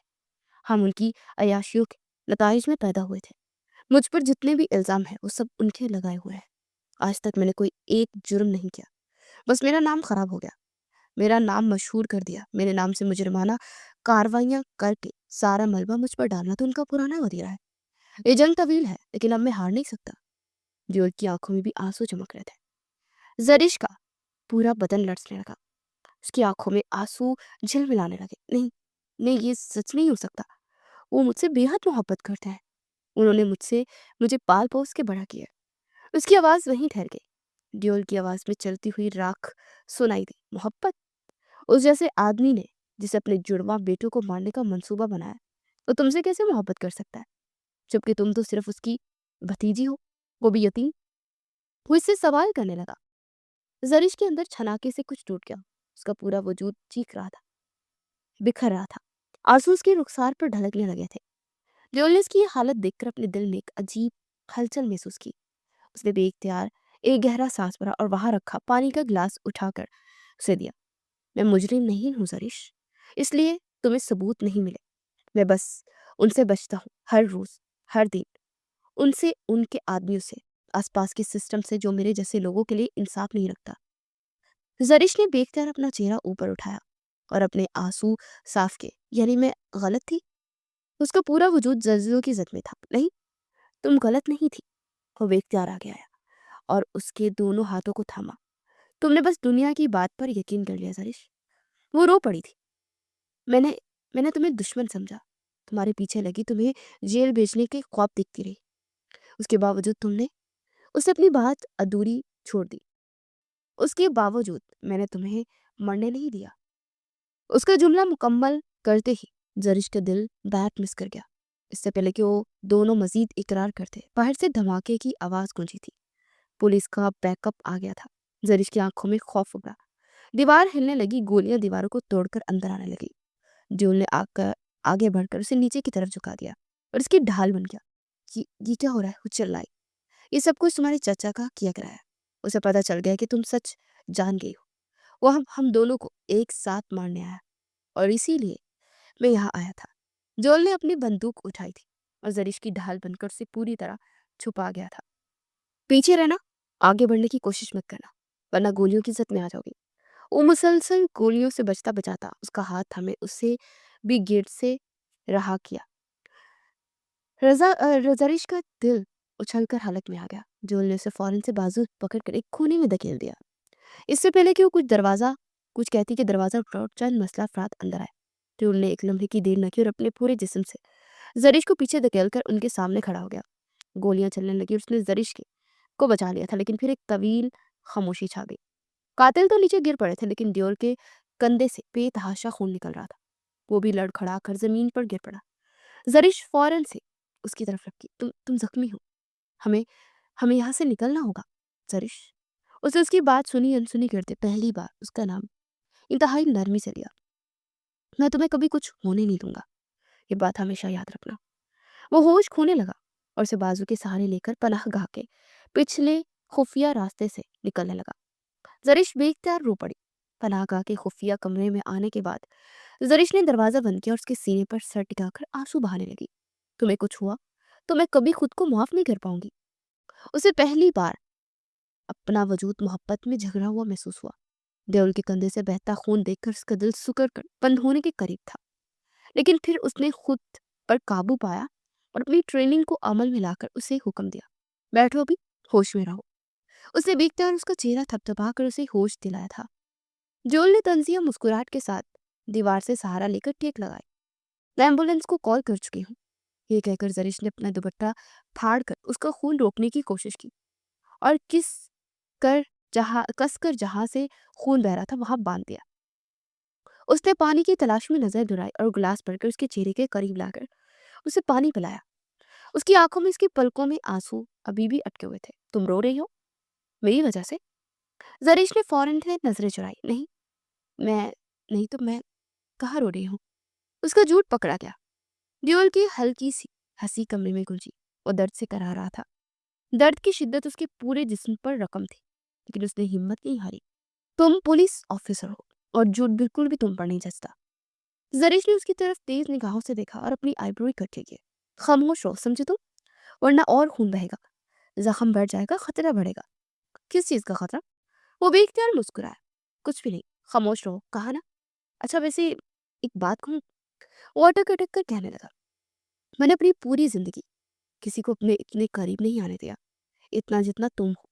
हम उनकी अयाशियों के नताइज में पैदा हुए थे। मुझ पर जितने भी इल्जाम हैं वो सब उनके लगाए हुए हैं। आज तक मैंने कोई एक जुर्म नहीं किया। बस मेरा नाम खराब हो गया। मेरा नाम मशहूर कर दिया। मेरे नाम से मुजरिमाना कार्रवाइयां करके सारा मलबा मुझ पर डालना तो उनका पुराना वतीरा है। ये जंग तवील है, लेकिन अब मैं हार नहीं सकता। ड्यूल की आंखों में भी आंसू चमक रहे थे। जरिश का पूरा बदन लड़ने लगा। उसकी आंखों में आंसू झिलमिलाने लगे। नहीं, नहीं, ये सच नहीं हो सकता। वो मुझसे बेहद मोहब्बत करते हैं। उन्होंने मुझे पाल पोस के बड़ा किया। उसकी आवाज वहीं ठहर गई। ड्यूल की आवाज में चलती हुई राख सुनाई दी। मोहब्बत? उस जैसे आदमी ने जिसे अपने जुड़वा बेटों को मारने का मंसूबा बनाया, तो तुमसे कैसे मोहब्बत कर सकता है, जबकि तुम तो सिर्फ उसकी भतीजी हो, वो भी यतीम। वो इससे सवाल करने लगा। जरिश के अंदर छनाके से कुछ टूट गया। उसका पूरा वजूद चीख रहा था, बिखर रहा था। आंसू उसके रुखसार पर ढलकने लगे थे। ड्यूल ने उसकी ये हालत देखकर अपने दिल में एक अजीब हलचल महसूस की। उसने बेइख्तियार एक गहरा सांस भरा और वहां रखा पानी का गिलास उठाकर उसे दिया। मैं मुजरिम नहीं हूं जरिश, इसलिए तुम्हें सबूत नहीं मिले। मैं बस उनसे बचता हूँ हर रोज, हर दिन। उनसे, उनके आदमियों से, आसपास के सिस्टम से जो मेरे जैसे लोगों के लिए इंसाफ नहीं रखता। जरिश ने बेख्तियार अपना चेहरा ऊपर उठाया और अपने आंसू साफ किए। यानी मैं गलत थी? उसका पूरा वजूद जज्बों की जद में था। नहीं, तुम गलत नहीं थी। वो बेख्तियार आगे आया और उसके दोनों हाथों को थामा। तुमने बस दुनिया की बात पर यकीन कर लिया जरिश। वो रो पड़ी थी। मैंने मैंने तुम्हें दुश्मन समझा, तुम्हारे पीछे लगी, तुम्हें जेल भेजने के ख्वाब देखती रही। उसके बावजूद तुमने उसे अपनी बात अधूरी छोड़ दी। उसके बावजूद मैंने तुम्हें मरने नहीं दिया। उसका जुमला मुकम्मल करते ही जरिश का दिल बैट मिस कर गया। इससे पहले कि वो दोनों मजीद इकरार करते, बाहर से धमाके की आवाज गूंजी थी। पुलिस का बैकअप आ गया था। जरिश की आंखों में खौफ उभरा। दीवार हिलने लगी। गोलियां दीवारों को तोड़कर अंदर आने लगी। ड्यूल ने आकर आगे बढ़कर उसे नीचे की तरफ झुका दिया और उसकी ढाल बन गया। ये क्या हो रहा है? वो चिल्लाई। ये सब कुछ तुम्हारे चाचा का किया कराया। उसे पता चल गया कि तुम सच जान गई हो। वो हम दोनों को एक साथ मारने आया और इसीलिए मैं यहाँ आया था। जोल ने अपनी बंदूक उठाई थी और जरिश की ढाल बनकर उसे पूरी तरह छुपा गया था। पीछे रहना, आगे बढ़ने की कोशिश मत करना, वरना गोलियों की जद में आ जाओगी। वो मुसलसल गोलियों से बचता बचाता उसका हाथ थामे उसे भी गेट से रहा किया। जरिश का दिल उछलकर हालत में आ गया। जोल ने उसे फौरन से बाजू पकड़कर एक कोने में धकेल दिया। इससे पहले कि वो कुछ कहती कि दरवाजा उठा, चंद मसला अफराद अंदर आए। जोल ने एक लम्हे की देर न की और अपने पूरे जिस्म से जरिश को पीछे धकेलकर उनके सामने खड़ा हो गया। गोलियां चलने लगी और उसने जरिश को बचा लिया था, लेकिन फिर एक तवील खामोशी छा गई। कातिल तो नीचे गिर पड़े थे, लेकिन ड्योर के कंधे से बेतहाशा खून निकल रहा था। वो भी लड़खड़ा कर जमीन पर गिर पड़ा। जरिश फौरन से उसकी तरफ रखी। तुम जख्मी हो, हमें हमें यहाँ से निकलना होगा। जरिश, उसे उसकी बात सुनी अनसुनी करते पहली बार उसका नाम इंतहाई नरमी से लिया। मैं तुम्हें कभी कुछ होने नहीं दूंगा, ये बात हमेशा याद रखना। वो होश खोने लगा और उसे बाजू के सहारे लेकर पनाह गाह के पिछले खुफिया रास्ते से निकलने लगा। जरिश बेख्तियार रो पड़ी। पनाहगाह के खुफिया कमरे में आने के बाद जरिश ने दरवाजा बंद किया और उसके सीने पर सर टिकाकर आंसू बहाने लगी। तुम्हें कुछ हुआ तो मैं कभी खुद को माफ नहीं कर पाऊंगी। उसे पहली बार अपना वजूद मोहब्बत में झगड़ा हुआ महसूस हुआ। देवल के कंधे से बहता खून देखकर उसका दिल सुकर कर बंद होने के करीब था, लेकिन फिर उसने खुद पर काबू पाया और अपनी ट्रेनिंग को अमल में लाकर उसे हुक्म दिया, बैठो अभी, होश में रहो। उसने बेख्तियार उसका चेहरा थपथपा कर उसे होश दिलाया था। जोल ने तंजिया मुस्कुराहट के साथ दीवार से सहारा लेकर टेक लगाई। मैं एम्बुलेंस को कॉल कर चुकी हूँ, ये कहकर जरिश ने अपना दुपट्टा फाड़ कर उसका खून रोकने की कोशिश की और कस कर जहां से खून बह रहा था वहां बांध दिया। उसने पानी की तलाश में नजर दौड़ाई और गिलास भरकर उसके चेहरे के करीब लाकर उसे पानी पिलाया। उसकी आंखों में, उसकी पलकों में आंसू अभी भी अटके हुए थे। तुम रो रही हो मेरी वजह से? जरीश ने फौरन से नजरें चुराई। नहीं, मैं नहीं तो मैं कहाँ रो रही हूँ? उसका झूठ पकड़ा गया। ड्यूल की हल्की सी हंसी कमरे में गूंजी। वो दर्द से करा रहा था। दर्द की शिद्दत उसके पूरे जिस्म पर रकम थी, लेकिन उसने हिम्मत नहीं हारी। तुम पुलिस ऑफिसर हो और झूठ बिल्कुल भी तुम पर नहीं जचता। जरीश ने उसकी तरफ तेज निगाहों से देखा और अपनी आईब्रो इकट्ठी की। खामोश रहो, समझे तुम, वरना और खून बहेगा, जख्म बढ़ जाएगा, खतरा बढ़ेगा। किस चीज का खतरा? वो बेख्तियार मुस्कुराया। कुछ भी नहीं, खामोश रहो, कहा ना। अच्छा वैसे एक बात कहूँ? वो अटक अटक कर कहने लगा। मैंने अपनी पूरी जिंदगी किसी को अपने इतने करीब नहीं आने दिया, इतना जितना तुम हो।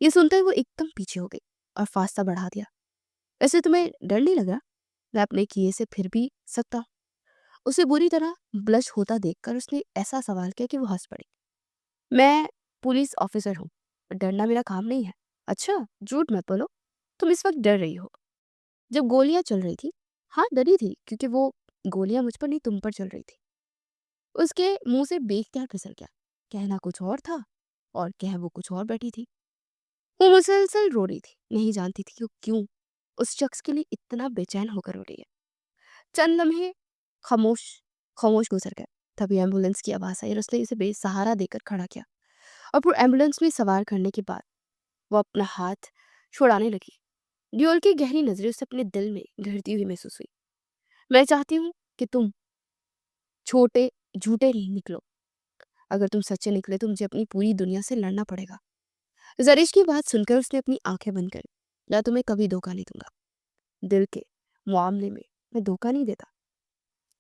ये सुनते ही वो एकदम पीछे हो गई और फासला बढ़ा दिया। वैसे तुम्हें डर नहीं लग रहा? मैं अपने किए से फिर भी सकता हूँ। उसे बुरी तरह ब्लश होता देखकर उसने ऐसा सवाल किया कि वो हंस पड़ी। मैं पुलिस ऑफिसर हूँ, डरना मेरा काम नहीं है। अच्छा, झूठ मत बोलो, तुम इस वक्त डर रही हो। जब गोलियां चल रही थी, हाँ डरी थी, क्योंकि वो गोलियां मुझ पर नहीं तुम पर चल रही थी। उसके मुंह से बेख्तियार फिसल गया। कहना कुछ और था और कह वो कुछ और बैठी थी। वो मुसलसल रो रही थी, नहीं जानती थी कि वो क्यों उस शख्स के लिए इतना बेचैन होकर रो रही है। चंद लम्हे खामोश खामोश गुजर गए। तभी एम्बुलेंस की आवाज आई और उसने इसे बेसहारा देकर खड़ा किया और फिर एम्बुलेंस में सवार करने के बाद वो अपना हाथ छुड़ाने लगी। ड्यूल की गहरी नजरें उसे अपने दिल में घरती हुई महसूस हुई। मैं चाहती हूँ कि तुम छोटे झूठे निकलो। अगर तुम सच्चे निकले तो मुझे अपनी पूरी दुनिया से लड़ना पड़ेगा। जरीश की बात सुनकर उसने अपनी आंखें बंद कर, मैं तुम्हें कभी धोखा नहीं दूंगा। दिल के मामले में मैं धोखा नहीं देता।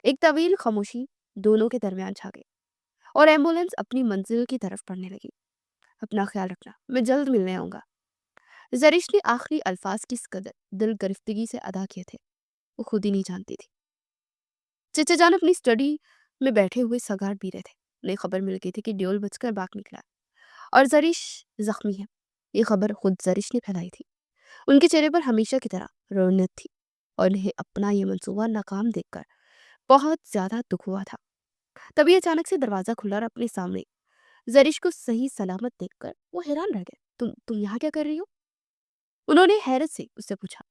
एक तवील खामोशी दोनों के दरमियान छा गई और एम्बुलेंस अपनी मंजिल की तरफ बढ़ने लगी। अपना ख्याल रखना, मैं जल्द मिलने आऊंगा। जरीश ने आखिरी अल्फाज किस कदर दिल गिरफ्तगी से अदा किए थे वो खुद ही नहीं जानती थी। चचा जान अपनी स्टडी में बैठे हुए सिगार पी रहे थे। उन्हें खबर मिल गई थी कि ड्योल बचकर बाग निकला और जरीश जख्मी है। ये खबर खुद जरीश ने फैलाई थी। उनके चेहरे पर हमेशा की तरह रौनक थी और उन्हें अपना ये मंसूबा नाकाम देखकर बहुत ज्यादा दुख हुआ था। तभी अचानक से दरवाजा खुला और अपने सामने जरीश को सही सलामत देखकर वो हैरान रह गए। तुम यहाँ क्या कर रही हो? उन्होंने हैरत से उससे पूछा।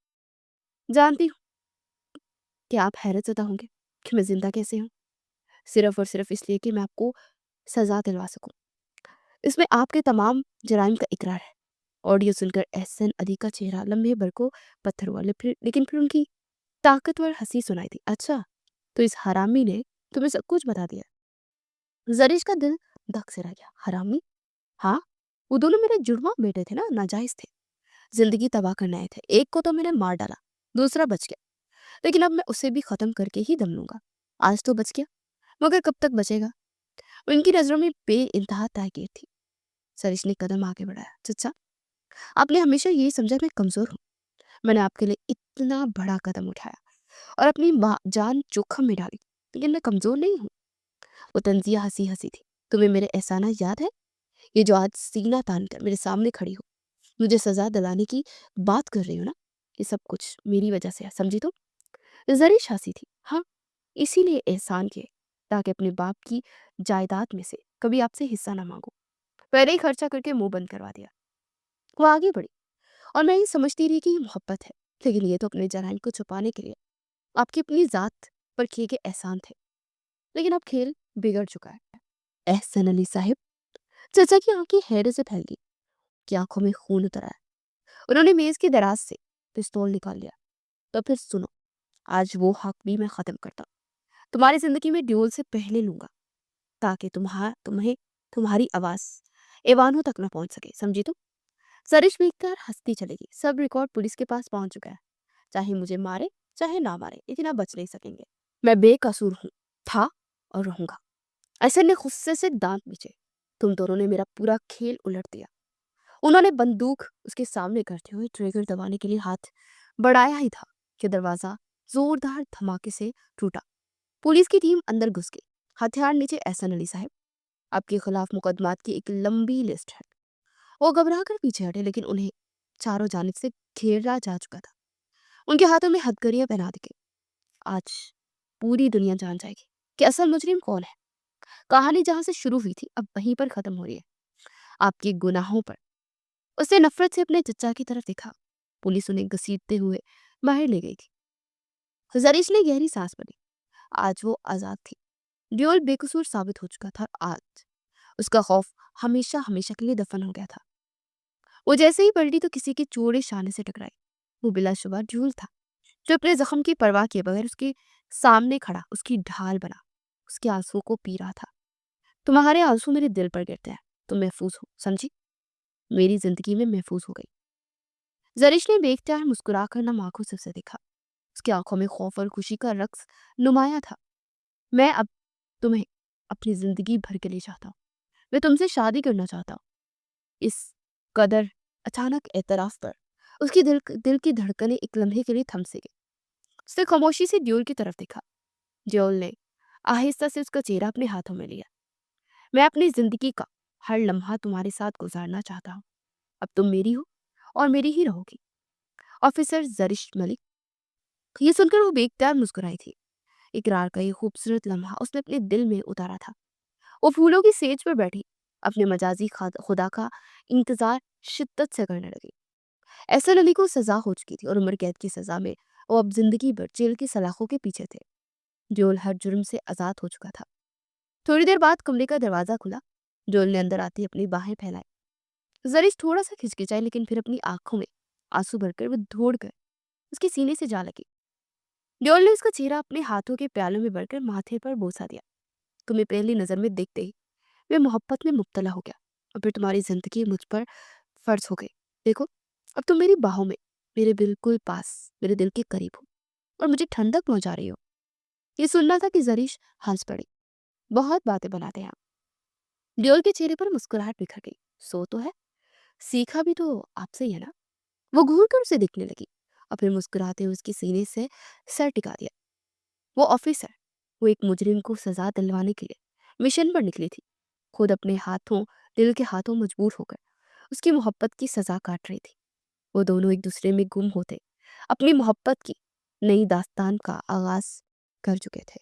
जानती हूँ कि आप हैरत ज़दा होंगे कि मैं जिंदा कैसे हूँ, सिर्फ और सिर्फ इसलिए कि मैं आपको सजा दिलवा सकूं। इसमें आपके तमाम जराइम का इकरार है। ऑडियो सुनकर एहसन अली का चेहरा लम्हे भर को पत्थर हुआ, लेकिन फिर उनकी ताकतवर हंसी सुनाई दी। अच्छा, तो इस हरामी ने तुम्हें सब कुछ बता दिया। जरीश का दिल धक से रह गया। हरामी? हाँ, वो दोनों मेरे जुड़वा बेटे थे ना, नाजायज थे, जिंदगी तबाह करने आए थे। एक को तो मैंने मार डाला, दूसरा बच गया, लेकिन अब मैं उसे भी खत्म करके ही दम लूंगा। आज तो बच गया, मगर कब तक बचेगा? उनकी नजरों में बेइंतहा ताकीर थी। सरिश ने कदम आगे बढ़ाया। चचा, आपने हमेशा यही समझा मैं कमजोर हूँ। मैंने आपके लिए इतना बड़ा कदम उठाया और अपनी जान जोखिम में डाली, लेकिन मैं कमजोर नहीं हूँ। वो तंजिया हंसी हंसी थी। तुम्हें मेरे एहसाना याद है? ये जो आज सीना तान कर मेरे सामने खड़ी हो, मुझे सजा दिलाने की बात कर रही हो ना, ये सब कुछ मेरी वजह से है, समझी तुम? जरीश हंसी थी। हाँ, इसीलिए एहसान किए, ताकि अपने बाप की जायदाद में से कभी आपसे हिस्सा ना मांगो। पहले ही खर्चा करके मुंह बंद करवा दिया। वो आगे बढ़ी और मैं ये समझती रही कि ये मोहब्बत है, लेकिन ये तो अपने जराइम को छुपाने के लिए आपकी अपनी जात पर किए गए एहसान थे। लेकिन अब खेल बिगड़ चुका है। एहसन अली साहिब। चचा की आंखें हैरत से फैल गई, की आंखों में खून उतर आया। उन्होंने मेज की दराज से पिस्तौल निकाल लिया। तो फिर सुनो, आज वो हक भी मैं खत्म करता हूँ। तुम्हारी जिंदगी में ड्यूल से पहले लूंगा, ताकि तुम्हें तुम्हारी आवाज एवानों तक न पहुंच सके, समझी तुम? सरिश देखकर हंसती चलेगी। सब रिकॉर्ड पुलिस के पास पहुंच चुका है। चाहे मुझे मारे चाहे ना मारे, लेकिन आप बच नहीं सकेंगे। मैं बेकसूर हूँ, था और रहूंगा। ऐसे ने गुस्से से दांत पीछे। तुम दोनों ने मेरा पूरा खेल उलट दिया। उन्होंने बंदूक उसके सामने करते हुए ट्रिगर दबाने के लिए हाथ बढ़ाया ही था कि दरवाजा जोरदार धमाके से टूटा। पुलिस की टीम अंदर घुस गई। हथियार नीचे। एहसन अली साहब, आपके खिलाफ मुकदमात की एक लंबी लिस्ट है। वो घबरा कर पीछे हटे, लेकिन उन्हें चारों जानिब से घेरा जा चुका था। उनके हाथों में हथकड़ियां पहना दी गई। आज पूरी दुनिया जान जाएगी कि असल मुजरिम कौन है। कहानी जहां से शुरू हुई थी, अब वहीं पर खत्म हो रही है, आपके गुनाहों पर। उसने नफरत से अपने चचा की तरफ देखा। पुलिस उन्हें घसीटते हुए बाहर ले गई थी। जरीश ने गहरी सांस भरी। आज वो आजाद थी। ड्यूल बेकसूर साबित हो चुका था। आज उसका खौफ हमेशा हमेशा के लिए दफन हो गया था। वो जैसे ही पलटी तो किसी के चौड़े शाने से टकराई। वो बिलाशुबा ड्यूल था, जो अपने जख्म की परवाह किए बगैर उसके सामने खड़ा उसकी ढाल बना, उसके आंसू को पी रहा था। तुम्हारे आंसू मेरे दिल पर गिरते हैं, तुम महफूज हो, समझी? मेरी जिंदगी में महफूज हो गई। जरिश ने बेख्तियार मुस्कुराकर नम आंखों से उसे देखा। उसकी आंखों में खौफ और खुशी का रक्स नुमाया था। मैं अब तुम्हें अपनी जिंदगी भर के लिए चाहता हूँ। मैं तुमसे शादी करना चाहता हूँ। इस कदर अचानक एतराफ पर उसकी दिल की धड़कनें एक लम्हे के लिए थम सी गई। उसने खामोशी से ड्यूल की तरफ देखा। ड्यूल ने आहिस्ता से उसका चेहरा अपने हाथों में लिया। मैं अपनी जिंदगी का हर लम्हा तुम्हारे साथ गुजारना चाहता हूँ। अब तुम मेरी हो और मेरी ही रहोगी। ऑफिसर जरिश मलिक। ये सुनकर वो बेख्तियार मुस्कुराई थी। इकरार का ये खूबसूरत लम्हा उसने अपने दिल में उतारा था। वो फूलों की सेज पर बैठी अपने मजाजी खुदा का इंतजार शिद्दत से करने लगी। एहसन अली को सजा हो चुकी थी और उम्र कैद की सजा में वो अब जिंदगी भर जेल की सलाखों के पीछे थे। जोल हर जुर्म से आजाद हो चुका था। थोड़ी देर बाद कमरे का दरवाजा खुला। जोल ने अंदर आते ही अपनी बाहें फैलाई। जरीश थोड़ा सा खिंचकिचाई, लेकिन फिर अपनी आंखों में आंसू भरकर वो दौड़ कर उसके सीने से जा लगी। जोल ने उसका चेहरा अपने हाथों के प्यालों में भरकर माथे पर बोसा दिया। तुम्हें पहली नजर में देखते ही मैं मोहब्बत में मुब्तला हो गया, और फिर तुम्हारी जिंदगी मुझ पर फर्ज हो गई। देखो, अब तुम मेरी बाहों में, मेरे बिल्कुल पास, मेरे दिल के करीब हो और मुझे ठंडक पहुंचा रही हो। ये सुनना था कि जरीश हंस पड़ी। बहुत बातें बनाते हैं आप। ड्योल के चेहरे पर मुस्कुराहट बिखर गई। सो तो है, सीखा भी तो आपसे ही है ना। वो घूर कर उसे देखने लगी और फिर मुस्कुराते हुए उसके सीने से सर टिका दिया। वो ऑफिसर, वो एक मुजरिम को सजा दिलवाने के लिए मिशन पर निकली थी, खुद अपने हाथों, दिल के हाथों मजबूर होकर उसकी मोहब्बत की सजा काट रही थी। वो दोनों एक दूसरे में गुम होते अपनी मोहब्बत की नई दास्तान का आगाज कर चुके थे।